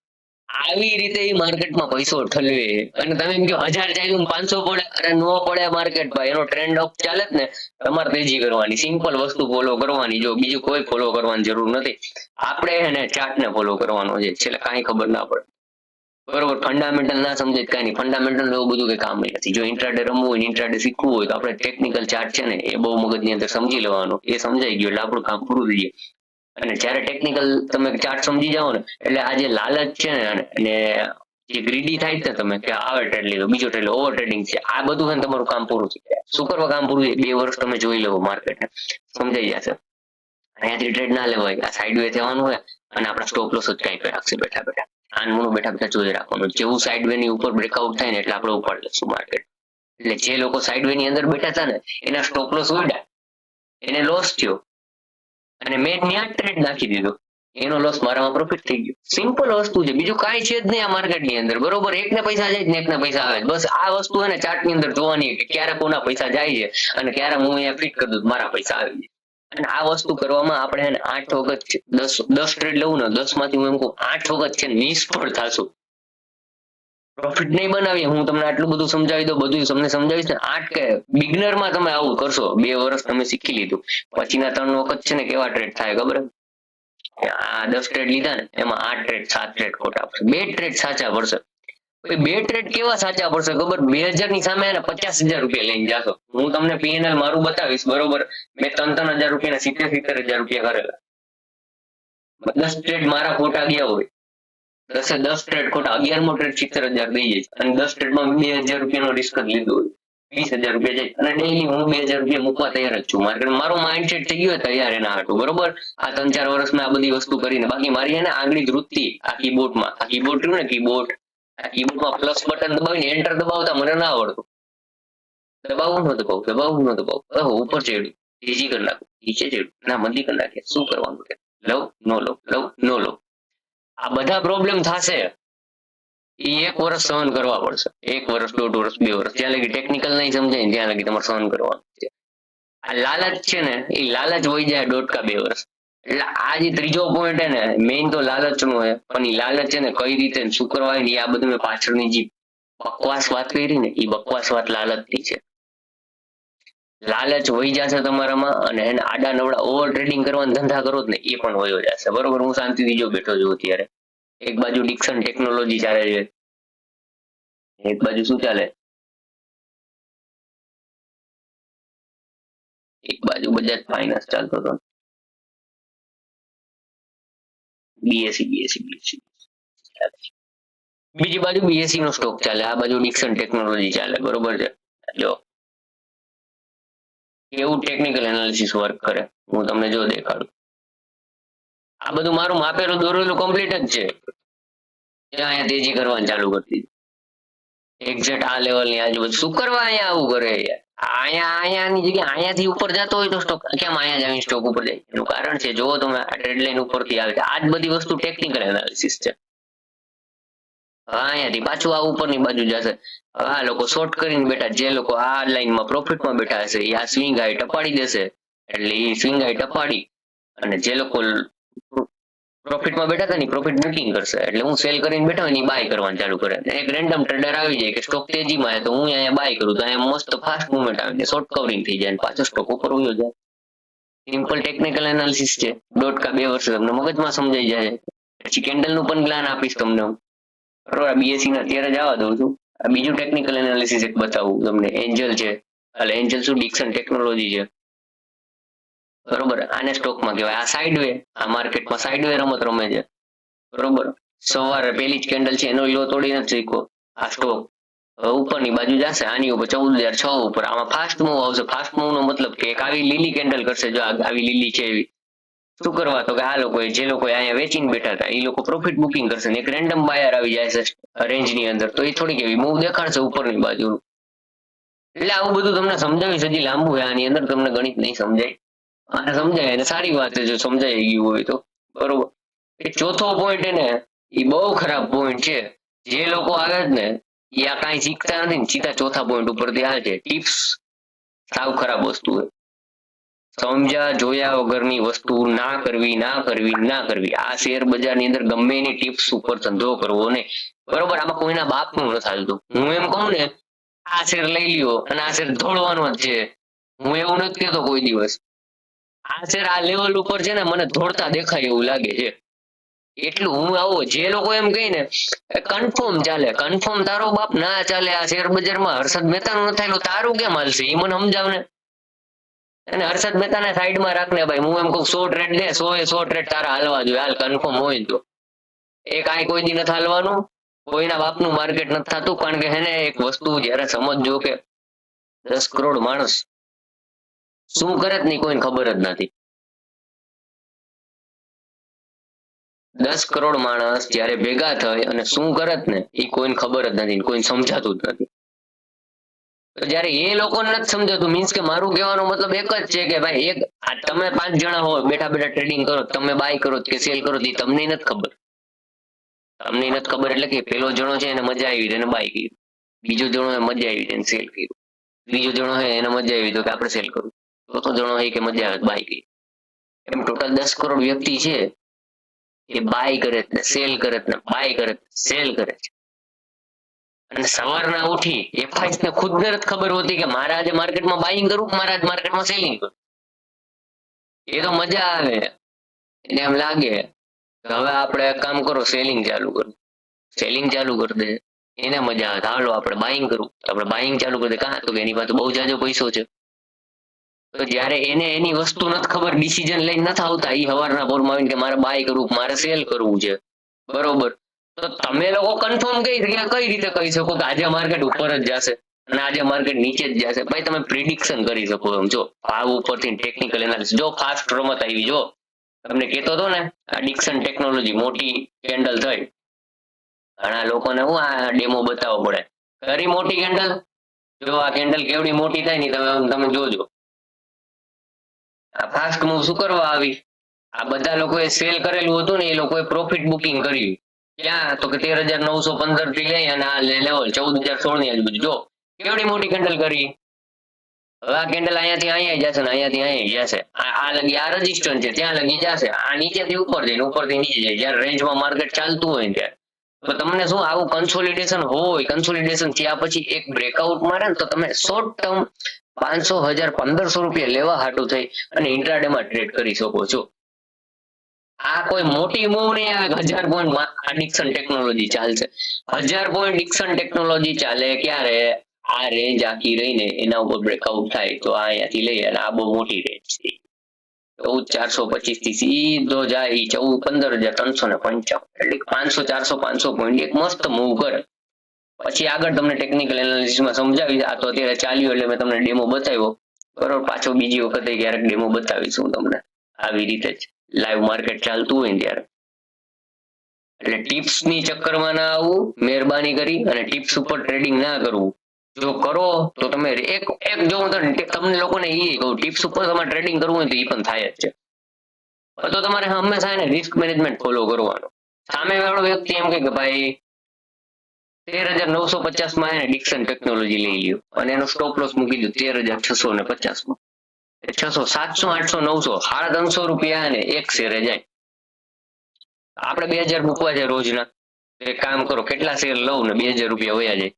આવી રીતે એ માર્કેટમાં પૈસો ઠલવે. અને તમે એમ કહો 1000 ચાલ્યું 500 પડે, અરે નો પડે માર્કેટ ભાઈ. એનો ટ્રેન્ડ અપ ચાલે જ ને તમારે તેજી કરવાની, સિમ્પલ વસ્તુ ફોલો કરવાની. જો બીજું કોઈ ફોલો કરવાની જરૂર નથી. આપણે એને ચાર્ટ ને ફોલો કરવાનો છે, છેલ્લે કાંઈ ખબર ના પડે. બરોબર, ફંડામેન્ટલ ના સમજે કઈ નહીં, ફંડામેન્ટલ એવું બધું કઈ કામ નથી. જો ઇન્ટ્રાડે રમવું હોય, ઇન્ટ્રાડે શીખવું હોય તો આપણે ટેકનિકલ ચાર્ટ છે ને એ બહુ મગજની અંદર સમજી લેવાનું, એ સમજાઈ ગયું એટલે આપણું કામ પૂરું થઈ જાય. અને જ્યારે ટેકનિકલ તમે ચાર્ટ સમજી જાઓ ને એટલે આ જે લાલચ છે ને અને જે ગ્રીડી થાય છે તમે કે આવે ટ્રેડ લીધો બીજો ટ્રેડ ઓવર ટ્રેડિંગ છે, આ બધું છે ને તમારું કામ પૂરું થઈ જાય. શું કરવા કામ પૂરું થાય? 2 વર્ષ તમે જોઈ લેવો માર્કેટ સમજાઈ જશે. અહીંયાથી ટ્રેડ ના લેવાય, આ સાઈડ વે થવાનું હોય અને આપણા સ્ટોપ લોસ જ કાંઈ રાખશે બેઠા બેઠા. આનમનું બેઠા બેઠા જોઈ રાખવાનું, જેવું સાઈડ વે ની ઉપર બ્રેકઆઉટ થાય ને એટલે આપણે ઉપાડ લઈશું માર્કેટ. એટલે જે લોકો સાઈડ વે ની અંદર બેઠા હતા ને એના સ્ટોપ લોસ ઉડ્યા, એને લોસ થયો અને મેં ત્યાં ટ્રેડ નાખી દીધો, એનો લોસ મારામાં પ્રોફિટ થઈ ગયો. સિમ્પલ વસ્તુ છે, બીજું કાંઈ છે જ નહીં આ માર્કેટની અંદર. બરોબર, એકને પૈસા જાય ને એકને પૈસા આવે, બસ આ વસ્તુ છે ને ચાર્ટ ની અંદર જોવાની કે ક્યારે કોના પૈસા જાય છે અને ક્યારે હું અહીંયા ફિટ કરી દઉં મારા પૈસા આવી જાય. અને આ વસ્તુ કરવામાં આપણે એને 8 વખત 10 ટ્રેડ લઉં ને 10 માંથી હું એમ કહું 8 વખત છે નિષ્ફળ થશું, પ્રોફિટ નહીં બનાવીએ. હું તમને આટલું બધું સમજાવી દઉં, બધું તમને સમજાવીશ ને. 8 કે બિગનર માં તમે આવું કરશો, 2 વર્ષ તમે શીખી લીધું, પછીના 3 વખત છે ને કેવા ટ્રેડ થાય ખબર? આ 10 ટ્રેડ લીધા ને એમાં 8 ટ્રેડ 7 ટ્રેડ ખોટા પડશે, 2 ટ્રેડ સાચા પડશે. 2 ટ્રેડ કેવા સાચા પડશે ખબર? 2000 ની સામે એને 50,000 રૂપિયા લઈને જાશો. હું તમને પીએનએલ મારું બતાવીશ, બરોબર, મેં 3,000 રૂપિયાના 70,000 રૂપિયા કરેલા. 10 ટ્રેડ મારા ખોટા ગયા હોય, 10 ટ્રેડ ખોટા, 11મો ટ્રેડ 70,000 દઈ જાય અને 10 ટ્રેડમાં 2,000 રૂપિયાનો રિસ્ક જ લીધો હોય, 20,000 રૂપિયા જાય. અને ડેઈલી હું 2,000 રૂપિયા મૂકવા તૈયાર જ છું. મારું માઇન્ડસેટ થઈ ગયું તૈયાર એના હાટું, બરોબર. આ 3-4 વર્ષમાં આ બધી વસ્તુ કરીને બાકી મારી એને આગળ વૃત્તિ આ કીબોર્ડમાં, આ કીબોર્ડ રહ્યું ને કીબોર્ડ, આ કીબોર્ડમાં પ્લસ બટન દબાવીને એન્ટર દબાવતા મને ના આવડતું. દબાવવું ન દબાવું, ઉપર ચડ્યું તેજી કરી નાખું, નીચે ચડ્યું ના મંદી કરી નાખે. શું કરવાનું છે? લવ નો લો. આ બધા પ્રોબ્લેમ થશે, એ 1 વર્ષ સહન કરવા પડશે. 1 વર્ષ, 1.5 વર્ષ, 2 વર્ષ, જ્યાં લગી ટેકનિકલ નહીં સમજાય ને ત્યાં લગી તમારે સહન કરવાનું છે. આ લાલચ છે ને એ લાલચ વહી જાય 1.5 કે 2 વર્ષ. એટલે આ જે ત્રીજો પોઈન્ટ છે ને મેઇન તો લાલચ નો છે, પણ એ લાલચ છે ને કઈ રીતે શું કરવાય ને આ બધું મેં પાછળની જે બકવાસ વાત કરી ને એ બકવાસ વાત લાલચની છે. લાલચ વહી જશે તમારામાં અને એને આડા નવડા ઓવર ટ્રેડિંગ કરવાના ધંધા કરો જ ને એ પણ વયો જશે. બરોબર, હું શાંતિથી જો બેઠો છું અત્યારે, એક બાજુ ડિક્સન ટેકનોલોજી ચાલે છે, એક બાજુ શું ચાલે, એક બાજુ બજાજ ફાઇનાન્સ ચાલતો હતો, બીએસસી બીજી બાજુ બીએસસી નો સ્ટોક ચાલે, આ બાજુ ડિક્સન ટેકનોલોજી ચાલે. બરોબર છે, જો કેવું ટેકનિકલ એનાલિસિસ વર્ક કરે હું તમને જો દેખાડું. આ બધું મારું માપેલું દોરેલું કમ્પ્લીટ જ છે. અહીંયા તેજી કરવાનું ચાલુ કરતી, એક્ઝેક્ટ આ લેવલ ની આજુબાજુ. શું કરવા અહીંયા આવું કરે યાર? અહીંયાની જગ્યાએ અહીંયાથી ઉપર જતો હોય તો સ્ટોક કેમ અહીંયા જ આવીને સ્ટોક ઉપર જાય? એનું કારણ છે, જો તમે આ ટ્રેડ લાઈન ઉપરથી આવે છે, આ જ બધી વસ્તુ ટેકનિકલ એનાલિસિસ છે. અહીંયાથી પાછું આ ઉપરની બાજુ જશે. આ લોકો શોર્ટ કરીને બેઠા, જે લોકો આ લાઈનમાં પ્રોફિટમાં બેઠા હશે એ આ સ્વિંગ હાઈ ટપાડી દેશે, એટલે એ સ્વિંગ હાઈ ટપાડી અને જે લોકો પ્રોફિટમાં બેઠા હતા ને પ્રોફિટ બુકિંગ કરશે. એટલે હું સેલ કરીને બેઠો હોય ને બાય કરવાનું ચાલુ કરે. એક રેન્ડમ ટ્રેડર આવી જાય કે સ્ટોક તેજીમાં આવે તો હું અહીંયા બાય કરું તો અહીંયા મસ્ત ફાસ્ટ મુવમેન્ટ આવે, શોર્ટ કવરિંગ થઈ જાય અને પાછો સ્ટોક ઉપર વયો જાય. સિમ્પલ ટેકનિકલ એનાલિસિસ છે, 1.5 કે 2 વર્ષ તમને મગજમાં સમજાઈ જાય. પછી કેન્ડલ નું પણ જ્ઞાન આપીશ તમને હું, બરોબર. બીએસસી ને અત્યારે જ આવવા દઉં છું. આ બીજું ટેકનિકલ એનાલિસિસ એક બતાવું તમને, એન્જલ છે, એટલે એન્જલ શું ડિક્સન ટેકનોલોજી છે, બરોબર. આને સ્ટોકમાં કહેવાય. આ સાઈડ વે, આ માર્કેટમાં સાઈડ વે રમત રમે છે, બરોબર. સવારે પેલી જ કેન્ડલ છે એનો લો તોડી નથી શીખો. આ સ્ટોક ઉપરની બાજુ જશે, આની ઉપર 14,006 ઉપર, આમાં ફાસ્ટ મૂવ આવશે. ફાસ્ટ મૂવ નો મતલબ કે એક આવી લીલી કેન્ડલ કરશે, જો આવી લીલી છે એવી. શું કરવા? તો કે આ લોકો જે લોકો અહીંયા વેચીને બેઠા હતા એ લોકો પ્રોફિટ બુકિંગ કરશે ને એક રેન્ડમ બાયર આવી જાય છે રેન્જ ની અંદર, તો એ થોડીક એવી મૂવ દેખાડશે ઉપરની બાજુ. એટલે આવું બધું તમને સમજાવીશ, હજી લાંબુ છે આની અંદર, તમને ગણિત નહીં સમજાય. આને સમજાય એને સારી વાત છે જો સમજાઈ ગયું હોય તો, બરોબર. એ ચોથો પોઈન્ટ એને એ બહુ ખરાબ પોઈન્ટ છે. જે લોકો આવે જ ને એ આ કાંઈ શીખતા નથી ને સીધા ચોથા પોઈન્ટ ઉપરથી આવે છે. ટિપ્સ સાવ ખરાબ વસ્તુ છે. સમજ્યા જોયા વગરની વસ્તુ ના કરવી. આ શેર બજારની અંદર ગમે એની ટિપ્સ ઉપર ધંધો કરવો ને, બરોબર. આમાં કોઈના બાપનું નથી હાલતું. હું એમ કહું ને આ શેર લઈ લ્યો અને આ શેર ધોળવાનો જ છે, હું એવું નથી કહેતો કોઈ દિવસ. આ શેર આ લેવલ ઉપર છે ને મને ધોળતા દેખાય એવું લાગે છે, એટલું હું આવો જે લોકો એમ કહે ને કન્ફર્મ ચાલે, કન્ફર્મ તારો બાપ ના ચાલે આ શેર બજારમાં. હર્ષદ મહેતાનું ન થાય તારું કેમ હાલશે એ મને સમજાવ ને. અને હર્ષદ મહેતાને સાઈડમાં રાખને ભાઈ, હું એમ કહું 100 ટ્રેડ દે, 100 એ 100 ટ્રેડ તારા હાલવા જોઈએ, હાલ કન્ફર્મ હોય તો. એ કાંઈ કોઈ દી નથી હાલવાનું, કોઈના બાપનું માર્કેટ નથી થતું. કારણ કે હેને એક વસ્તુ જયારે સમજજો કે 10 કરોડ માણસ શું કરે જ નહીં કોઈને ખબર જ નથી. 10 કરોડ માણસ જયારે ભેગા થાય અને શું કરે જ ને એ કોઈને ખબર જ નથી, કોઈને સમજાતું જ નથી. તો જયારે એ લોકોને નથી સમજાતું, મીન્સ કે મારું કહેવાનો મતલબ એક જ છે કે ભાઈ એક તમે 5 જણા હોય બેઠા બેઠા ટ્રેડિંગ કરો, તમે બાય કરો કે સેલ કરો એ તમને નથી ખબર. તમને નથી ખબર એટલે કે પેલો જણો છે એને મજા આવી એને બાય કર્યું, બીજો જણો મજા આવી એને સેલ કર્યું, ત્રીજો જણો છે એને મજા આવી તો કે આપણે સેલ કરવું, ચોથો જણો છે કે મજા આવે બાય કર્યું. એમ ટોટલ 10 કરોડ વ્યક્તિ છે એ બાય કરે ને સેલ કરે ને બાય કરે સેલ કરે છે. અને સવારના ઉઠી એફઆઈસ ને ખુદ ને ખબર હોતી કે મારે આજે માર્કેટમાં બાઇંગ કરવું, મારે આજે માર્કેટમાં સેલિંગ કરવું. એ તો મજા આવે એને એમ લાગે હવે આપણે એક કામ કરો સેલિંગ ચાલુ કરો, સેલિંગ ચાલુ કરી દે એને મજા આવે હાલો આપણે બાઇંગ કરવું, આપણે બાઇંગ ચાલુ કરી દે. કાં તો કે એની પાસે બહુ જાજો પૈસો છે. તો જયારે એને એની વસ્તુ નથી ખબર, ડિસિઝન લઈને નથી આવતા, એ સવારના પોરમાં આવીને કે મારે બાય કરવું મારે સેલ કરવું છે, બરોબર. તો તમે લોકો કન્ફર્મ કઈ રીતે કહી શકો કે આજે માર્કેટ ઉપર જ જશે અને આજે માર્કેટ નીચે જ જશે? ભાઈ તમે પ્રિડિક્શન કરી શકો એમ, જો ભાવ ઉપરથી ટેકનિકલ એનાલિસિસ, જો ફાસ્ટ રમત આવી, જો તમને કહેતો હતો ને આ ડિક્સન ટેકનોલોજી મોટી કેન્ડલ થઈ, ઘણા લોકોને હું આ ડેમો બતાવવો પડે, ખરી મોટી કેન્ડલ, જો આ કેન્ડલ કેવડી મોટી થાય ને તમે જોજો. આ ફાસ્ટ મૂવ શું કરવા આવી? આ બધા લોકોએ સેલ કરેલું હતું ને એ લોકોએ પ્રોફિટ બુકિંગ કર્યું. ક્યાં? તો કે 13,915 થી લઈ અને આ લેવલ 14,016 ની આજુબાજુ. જો કેવડી મોટી કેન્ડલ કરી. હવે આ કેન્ડલ અહીંયાથી અહીંયા જશે ને અહીંયાથી અહીંયા જશે, આ લગી આ રજીસ્ટન્સ છે ત્યાં લગી જશે, આ નીચેથી ઉપર જઈને ઉપરથી નીચે જાય જયારે રેન્જમાં માર્કેટ ચાલતું હોય ત્યારે. તો તમને શું આવું કન્સોલિડેશન હોય, કન્સોલિડેશન થયા પછી એક બ્રેકઆઉટ મારે ને તો તમે શોર્ટ ટર્મ 500, 1000, 1500 રૂપિયા લેવા હાટું થઈ અને ઇન્ટ્રાડે માં ટ્રેડ કરી શકો છો. આ કોઈ મોટી મૂવ નહીં આવે. 1000 પોઈન્ટ ડિક્સન ટેકનોલોજી ચાલશે, 1000 પોઈન્ટ ડિક્સન ટેકનોલોજી ચાલે ક્યારે? આ રેન્જ આખી રહીને એના ઉપર બ્રેકઆઉટ થાય તો આ અહીંયાથી લઈ અને આ બહુ મોટી રેન્જ છે 14425 થી સીધો જાય 15,355, એટલે 500, 400, 500 પોઈન્ટ એક મસ્ત મૂવ કરે. પછી આગળ તમને ટેકનિકલ એનાલિસિસમાં સમજાવી. આ તો અત્યારે ચાલ્યું એટલે મેં તમને ડેમો બતાવ્યો, બરોબર. પાછો બીજી વખતે ક્યારેક ડેમો બતાવીશું તમને આવી રીતે જ લાઈવ માર્કેટ ચાલતું હોય ને ત્યારે. એટલે ટિપ્સ ની ચક્કરમાં ના આવવું, મહેરબાની કરી, અને ટિપ્સ ઉપર ટ્રેડિંગ ના કરવું. જો કરો તો તમે એક જો હું તમને લોકોને એ કહું, ટિપ્સ ઉપર તમારે ટ્રેડિંગ કરવું હોય તો એ પણ થાય જ છે. તો તમારે હંમેશા એને રિસ્ક મેનેજમેન્ટ ફોલો કરવાનો. સામે વાળો વ્યક્તિ એમ કે ભાઈ 13,950 માં એને ડિક્સન ટેકનોલોજી લઈ લ્યો અને એનો સ્ટોપ લોસ મૂકી દો 13,650 માં, 600, 700, 800, 900, 350 રૂપિયા ને એક શેરે જાય. આપણે 2000 મૂકવા છે રોજના, એક કામ કરો કેટલા શેર લઉં ને 2000 રૂપિયા વયા જાય.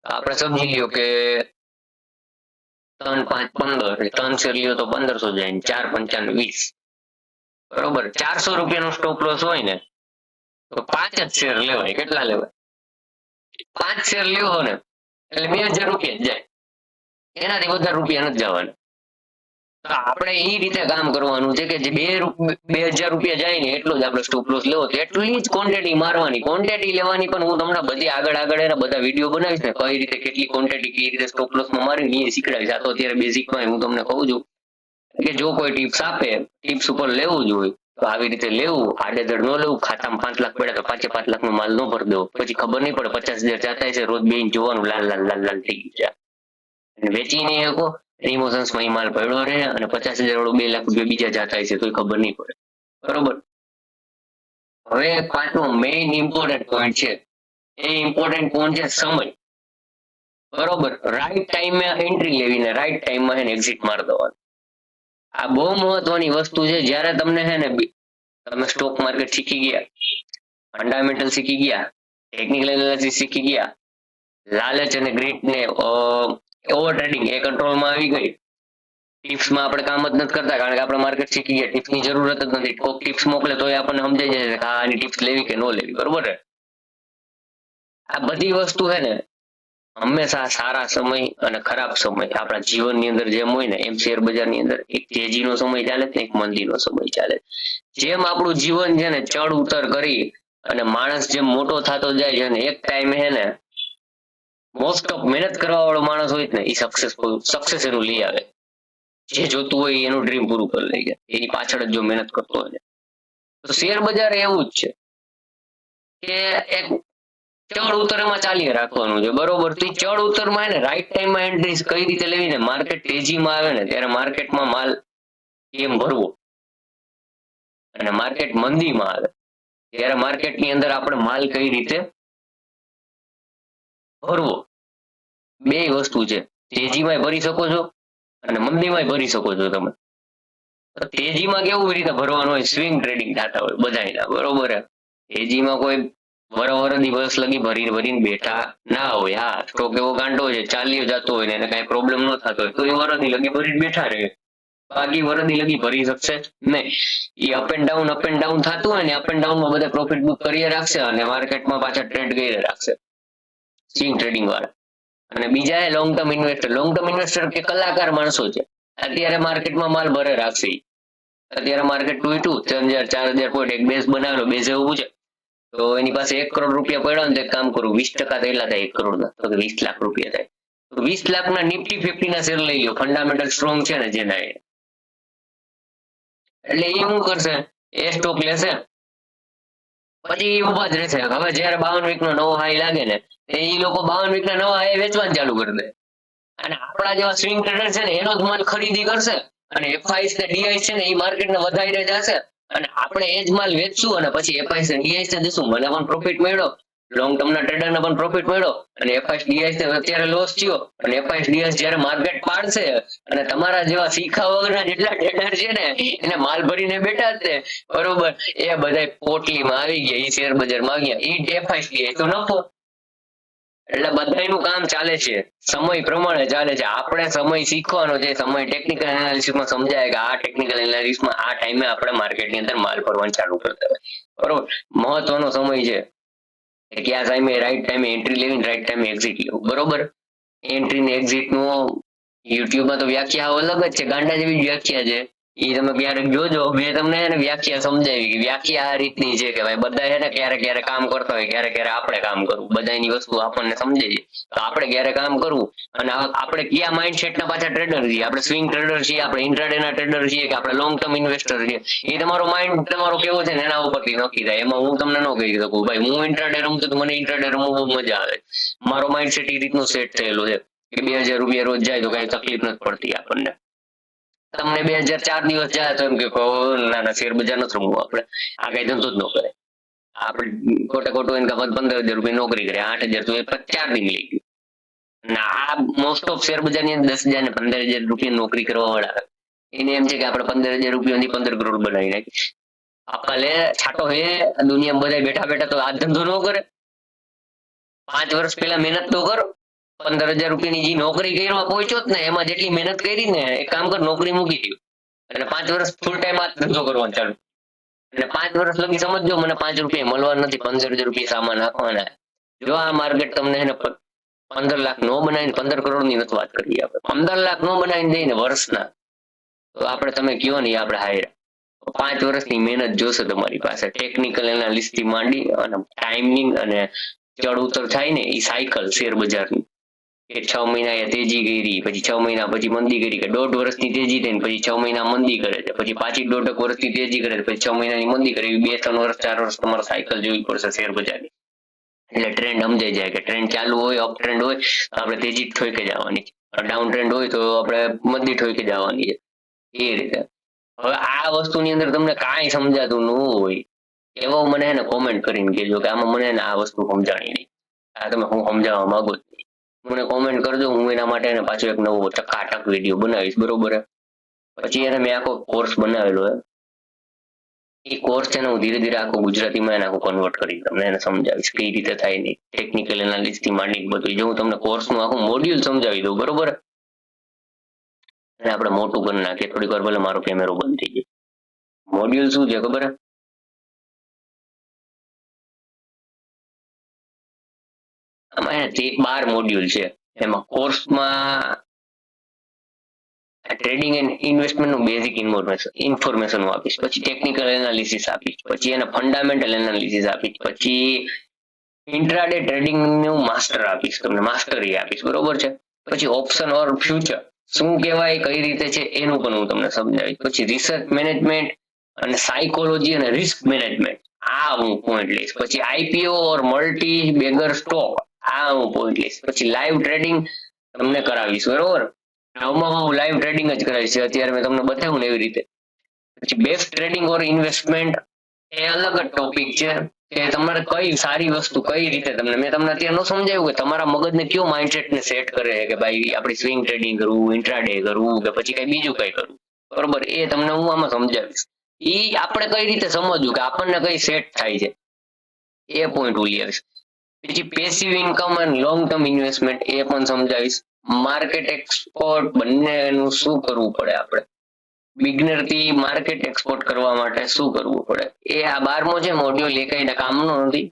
આપણે સમજી લ્યો કે 3, 5, 15, 3 શેર લ્યો તો 1500 જાય, 4, 5, 20, બરોબર. 400 રૂપિયાનો સ્ટોપ લોસ હોય ને તો 5 જ શેર લેવાય. કેટલા લેવાય? 5 શેર લ્યો ને એટલે 2000 રૂપિયા જ જાય, એનાથી વધારે રૂપિયા નથી જવાના. તો આપણે એ રીતે કામ કરવાનું છે કે જે 2000 રૂપિયા જાય ને એટલો જ આપણે સ્ટોપ લોસ લેવો, એટલી જ ક્વોન્ટિટી મારવાની. ક્વોન્ટિટી લેવાની પણ હું તમને બધી આગળ એના બધા વિડીયો બનાવીશ ને કઈ રીતે કેટલી ક્વોન્ટિટી કઈ રીતે સ્ટોપ લોસ માં મારી એ શીખડાવીશ. આ તો અત્યારે બેઝિકમાં હું તમને કહું છું કે જો કોઈ ટિપ્સ આપે, ટિપ્સ ઉપર લેવું જ હોય તો આવી રીતે લેવું, આડેધડ ન લેવું. ખાતામાં 5 લાખ પડ્યા તો 5 લાખ નો માલ ન ભરી દેવો, પછી ખબર નહીં પડે 50,000 જાતા છે, રોજ બેન જોવાનું લાલ લાલ લાલ લાલ થઈ ગયું છે, વેચી નહીં શકો. ઇમોશન્સમાં માલ પડ્યો રહે અને 50,000 વાળો 2 લાખ રૂપિયા બીજા જાતા છે તો ખબર નહીં પડે, બરોબર. હવે પાંચમો મેઇન ઇમ્પોર્ટન્ટ પોઈન્ટ છે, એ ઇમ્પોર્ટન્ટ પોઈન્ટ છે સમય, બરોબર. રાઈટ ટાઈમે એન્ટ્રી લેવી ને રાઈટ ટાઈમમાં એને એક્ઝિટ મારી દેવાનું. આ બહુ મહત્વની વસ્તુ છે. જ્યારે તમને હે ને તમે સ્ટોક માર્કેટ શીખી ગયા, ફંડામેન્ટલ શીખી ગયા, ટેકનિકલ એનાલિસિસ શીખી ગયા, લાલચ અને ગ્રીડ ને ઓવર ટ્રેડિંગ એ કંટ્રોલમાં આવી ગઈ, ટિપ્સમાં આપણે કામ જ નથી કરતા, કારણ કે આપણે માર્કેટ શીખી ગયા, ટિપ્સની જરૂરત જ નથી. કોઈક ટિપ્સ મોકલે તોય આપણને સમજાઈ જાય છે કે હા આની ટિપ્સ લેવી કે ન લેવી, બરોબર છે. આ બધી વસ્તુ છે ને હંમેશા સારા સમય અને ખરાબ સમય આપણા જીવનની અંદર જેમ હોય ને એમ શેર બજારની અંદર એક તેજીનો સમય ચાલે છે ને એક મંદીનો સમય ચાલે છે. જેમ આપણું જીવન છે ને ચડ ઉતર કરી અને માણસ જેમ મોટો થતો જાય છે ને એક ટાઈમે છે ને મોસ્ટ ઓફ મહેનત કરવા વાળો માણસ હોય ને એ સક્સેસ એનું લઈ આવે. જે જોતું હોય એનું ડ્રીમ પૂરું કરી લે છે, એની પાછળ જ જો મહેનત કરતો હોય તો શેર બજાર એવું જ છે કે એક ચડ ઉતરમાં ચાલી રાખવાનું છે, બરોબર. તો ઈ ચડ ઉતરમાં ને રાઈટ ટાઈમમાં એન્ટ્રી કઈ રીતે લેવી ને, માર્કેટ તેજીમાં આવે ને ત્યારે માર્કેટમાં માલ કેમ ભરવો, અને માર્કેટ મંદીમાં આવે ત્યારે માર્કેટની અંદર આપણે માલ કઈ રીતે ભરવો, બે વસ્તુ છે. તેજીમાં ભરી શકો છો અને મંદીમાં ભરી શકો છો તમે. તો તેજીમાં કેવું રીતે ભરવાનું હોય, સ્વિંગ ટ્રેડિંગ થતા હોય બધાયના, બરોબર. તેજીમાં કોઈ વરદી વર્ષ લગી ભરીને બેઠા ના હોય. હા, સ્ટોક એવો ગાંડો છે ચાલ્યો જતો હોય ને એને કઈ પ્રોબ્લેમ ન થતો હોય તો એ વરદી લગી ભરીને બેઠા રહે, બાકી વરદી લગી ભરી શકશે નહીં. એ અપ એન્ડ ડાઉન થતું હોય ને અપ એન્ડ ડાઉનમાં બધા પ્રોફિટ બુક કરી રાખશે અને માર્કેટમાં પાછા ટ્રેડ કરી રાખશે સ્વિંગ ટ્રેડિંગ વાળા. અને બીજા લોંગ ટર્મ ઇન્વેસ્ટર કે કલાકાર માણસો છે. અત્યારે માર્કેટમાં માલ ભરે રાખશે. અત્યારે માર્કેટ તૂટ્યું 3000 4000 પોઈન્ટ એક બેઝ બનાવેલો, બેઝ એવું છે તો એની પાસે 1 કરોડ રૂપિયા પડ્યા ને તો એક કામ કરું 20% થયેલા થાય 1 કરોડના તો 20 લાખ રૂપિયા થાય. તો 20 લાખના નિફ્ટી 50 ના શેર લઈ લો, ફંડામેન્ટલ સ્ટ્રોંગ છે ને જેના, એટલે એ શું કરશે, એ સ્ટોક લેશે પછી ઉભા જ રહેશે. હવે જયારે 52 વીક નો નવો હાઈ લાગે ને એ લોકો 52 વીક ના નવા હાઈ વેચવાનું ચાલુ કરી દે, અને આપણા જેવા સ્વિંગ ટ્રેડર છે ને એનો જ માલ ખરીદી કરશે અને એફઆઈએસ ને ડીઆઈએસ છે ને એ માર્કેટને વધારીને જશે અને આપણે એ જ માલ વેચશું અને પછી એફઆઈએસ ને ડીઆઈએસ ને દેશું. મને પણ પ્રોફિટ મળ્યો, લોંગ ટર્મ ના ટ્રેડરને પણ પ્રોફિટ મળ્યો, અને એફઆઈએસ ડીઆઈએસ ને અત્યારે લોસ થયો અને એફઆઈએસ ડીઆઈએસ જ્યારે માર્કેટ પાડશે અને તમારા જેવા શીખા વગરના જેટલા ટ્રેડર છે ને એને માલ ભરીને બેઠા જ ને, બરોબર, એ બધા પોટલીમાં આવી ગયા, એ શેર બજારમાં ગયા, એ એફઆઈએસ ડીઆઈએસ તો નફો. એટલે બધાયનું કામ ચાલે છે સમય પ્રમાણે ચાલે છે. આપણે સમય શીખવાનો છે, સમય ટેકનિકલ એનાલિસિસમાં સમજાય કે આ ટેકનિકલ એનાલિસિસમાં આ ટાઈમે આપણે માર્કેટની અંદર માલ ભરવાનું ચાલુ કરતા હોય, બરોબર. મહત્વનો સમય છે કે કયા ટાઈમે રાઈટ ટાઈમે એન્ટ્રી લેવી, રાઈટ ટાઈમે એક્ઝિટ લેવું, બરોબર. એન્ટ્રી ને એક્ઝિટ નું યુટ્યુબમાં તો વ્યાખ્યા અલગ જ છે, ગાંડા જેવી વ્યાખ્યા છે. એ તમે ક્યારેક જોજો, મેં તમને એને વ્યાખ્યા સમજાવી કે વ્યાખ્યા આ રીતની છે કે ભાઈ બધા છે ને ક્યારે ક્યારે કામ કરતા હોય, ક્યારે ક્યારે આપણે કામ કરવું, બધાની વસ્તુ આપણને સમજાય છે. તો આપણે ક્યારે કામ કરવું અને આપણે કયા માઇન્ડસેટ ના પાછા ટ્રેડર છીએ, આપણે સ્વિંગ ટ્રેડર છીએ, આપણે ઇન્ટ્રાડે ના ટ્રેડર છીએ કે આપણે લોંગ ટર્મ ઇન્વેસ્ટર છીએ, એ તમારો માઇન્ડ તમારો કેવો છે ને એના ઉપરથી નક્કી થાય. એમાં હું તમને ન કહી શકું ભાઈ હું ઇન્ટ્રાડે રમતો તો મને ઇન્ટ્રાડે રમવું બહુ મજા આવે, મારો માઇન્ડસેટ એ રીતનું સેટ થયેલું છે કે 2000 રૂપિયા રોજ જાય તો કઈ તકલીફ નથી પડતી આપણને. તમને 2000 4 દિવસ જાય તો એમ કે ના શેર બજાર નથી રમવું, આપણે આ કઈ ધંધો જ ન કરે. આપણે ખોટું એને 15,000 રૂપિયા નોકરી કરે, 8,000 તો એ 4 દિન લઈ ગયું. ના, આ મોસ્ટ ઓફ શેર બજારની અંદર 10,000 ને 15,000 રૂપિયા નોકરી કરવા વાળા એને એમ છે કે આપણે 15,000 રૂપિયાની 15 કરોડ બનાવી નાખી. આપણે છાટો હે દુનિયામાં બધા બેઠા બેઠા તો આ ધંધો ન કરે. 5 વર્ષ પહેલા મહેનત તો કરો, 15,000 રૂપિયાની જે નોકરી કરવા પહોંચ્યો જ ને એમાં જેટલી મહેનત કરી ને એક કામ કર નોકરી મૂકી દો અને 5 વર્ષ ફૂલ ટાઈમ આ ધંધો કરવાનો ચાલુ, અને 5 વર્ષ લગી સમજજો મને 5 રૂપિયા મળવાના નથી, 15,000 રૂપિયા સામાન નાખવાના. જો આ માર્કેટ તમને એને 15 લાખ નો બનાવીને 15 કરોડ ની નથી વાત કરી, આપણે 15 લાખ નો બનાવીને દઈને વર્ષના તો આપણે તમે કયો ને આપણે હાયર 5 વર્ષની મહેનત જોશે તમારી પાસે, ટેકનિકલ એનાલિસ્ટ થી માંડી અને ટાઈમિંગ અને ચડ ઉતર થાય ને એ સાયકલ શેર બજારની કે 6 મહિના એ તેજી કરી, પછી 6 મહિના પછી મંદી કરી, કે 1.5 વર્ષની તેજી થઈને પછી 6 મહિના મંદી કરે છે, પછી પાછી 1.5 વર્ષની તેજી કરે છે, પછી 6 મહિનાની મંદી કરે, 2-3 વર્ષ 4 વર્ષ તમારે સાયકલ જોવી પડશે શેર બજારની. એટલે ટ્રેન્ડ સમજાઈ જાય કે ટ્રેન્ડ ચાલુ હોય, અપ ટ્રેન્ડ હોય તો આપણે તેજી ઠોકી જવાની છે, ડાઉન ટ્રેન્ડ હોય તો આપણે મંદી ઠોકી જવાની છે, એ રીતે. હવે આ વસ્તુની અંદર તમને કાંઈ સમજાતું ન હોય એવો મને એને કોમેન્ટ કરીને કહેજો કે આમાં મને આ વસ્તુ સમજાણી નહીં, આ તમે હું સમજાવવા માંગુ છું, મને કોમેન્ટ કરજો. હું એના માટે એને પાછો એક નવો ટકાટક વિડીયો બનાવીશ, બરોબર. પછી એને મેં આખો કોર્સ બનાવેલો હે, એ કોર્સ છે ને હું ધીરે ધીરે આખો ગુજરાતીમાં એને આખું કન્વર્ટ કરી તમને એને સમજાવીશ કઈ રીતે થાય નહીં, ટેકનિકલ એનાલિસ્ટ થી માંડીને બધું. જો હું તમને કોર્સનું આખું મોડ્યુલ સમજાવી દઉં, બરોબર, અને આપણે મોટું કરી નાખીએ. થોડીક વાર પહેલા મારો કેમેરો બંધ થઈ ગયો. મોડ્યુલ શું છે ખબર? આમાં 12 મોડ્યુલ છે. એમાં કોર્સમાં ટ્રેડિંગ એન્ડ ઇન્વેસ્ટમેન્ટ નું બેઝિક ઇન્ફોર્મેશન આપીશ, પછી ટેકનિકલ એનાલિસિસ આપીશ, પછી એના ફંડામેન્ટલ એનાલિસિસ આપીશ, પછી ઇન્ટ્રાડે ટ્રેડિંગ નું માસ્ટર આપીશ, તમને માસ્ટરી આપીશ, બરોબર છે. પછી ઓપ્શન ઓર ફ્યુચર શું કહેવાય, કઈ રીતે છે એનું પણ હું તમને સમજાવીશ. પછી રિસર્ચ મેનેજમેન્ટ અને સાયકોલોજી અને રિસ્ક મેનેજમેન્ટ આ હું પોઈન્ટ લઈશ. પછી આઈપીઓ ઓર મલ્ટી બેગર સ્ટોક આ હું પોઈન્ટ લઈશ. પછી લાઈવ ટ્રેડિંગ તમને કરાવીશ, બરોબર. નવમાં હું લાઈવ ટ્રેડિંગ જ કરાવીશ, અત્યારે મેં તમને બતાવ્યું ને એવી રીતે. પછી બેસ્ટ ટ્રેડિંગ ઓર ઇન્વેસ્ટમેન્ટ એ અલગ જ ટોપિક છે કે તમારે કઈ સારી વસ્તુ કઈ રીતે તમને મેં તમને અત્યારે ન સમજાવ્યું કે તમારા મગજને કયો માઇન્ડસેટ ને સેટ કરે કે ભાઈ આપણે સ્વિંગ ટ્રેડિંગ કરવું, ઇન્ટ્રાડે કરવું કે પછી કઈ બીજું કઈ કરવું, બરોબર. એ તમને હું આમાં સમજાવીશ. એ આપણે કઈ રીતે સમજવું કે આપણને કઈ સેટ થાય છે એ પોઈન્ટ હું લઈ આવીશ. પછી પેસિવ ઇન્કમ અને લોંગ ટર્મ ઇન્વેસ્ટમેન્ટ એ પણ સમજાવીશ. માર્કેટ એક્સપોર્ટ બંનેનું શું કરવું પડે આપણે, બિગનર થી માર્કેટ એક્સપોર્ટ કરવા માટે શું કરવું પડે, એ આ 12મો છે મોડ્યુલ. એ કઈ કામનો નથી,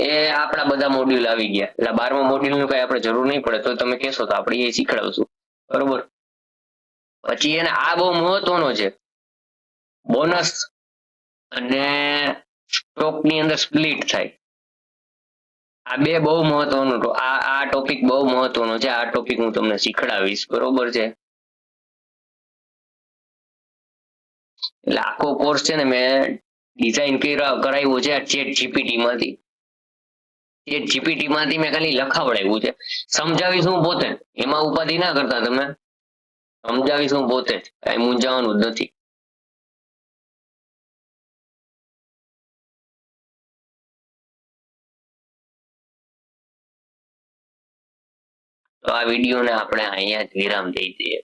એ આપણા બધા મોડ્યુલ આવી ગયા. એટલે 12મા મોડ્યુલ નું કઈ આપણે જરૂર નહીં પડે, તો તમે કહેશો તો આપણે એ શીખડાવશું, બરોબર. પછી એને આ બહુ મહત્વનો છે, બોનસ અને સ્ટોક ની અંદર સ્પ્લિટ થાય. આ બે બહુ મહત્વનું, આ ટોપિક બહુ મહત્વનો છે. આ ટોપિક હું તમને શીખડાવીશ, બરોબર છે. એટલે આખો કોર્સ છે ને મેં ડિઝાઇન કરાવ્યો છે આ ચેટ જીપીટી માંથી. ચેટ જીપીટી માંથી મેં ખાલી લખાવડાવ્યું છે. સમજાવીશ હું પોતે, એમાં ઉપાધિ ના કરતા તમે. સમજાવીશ હું પોતે જ, કઈ મૂંઝાવાનું જ નથી. તો આ વિડીયોને આપણે અહીંયા જ વિરામ દઈ દઈએ.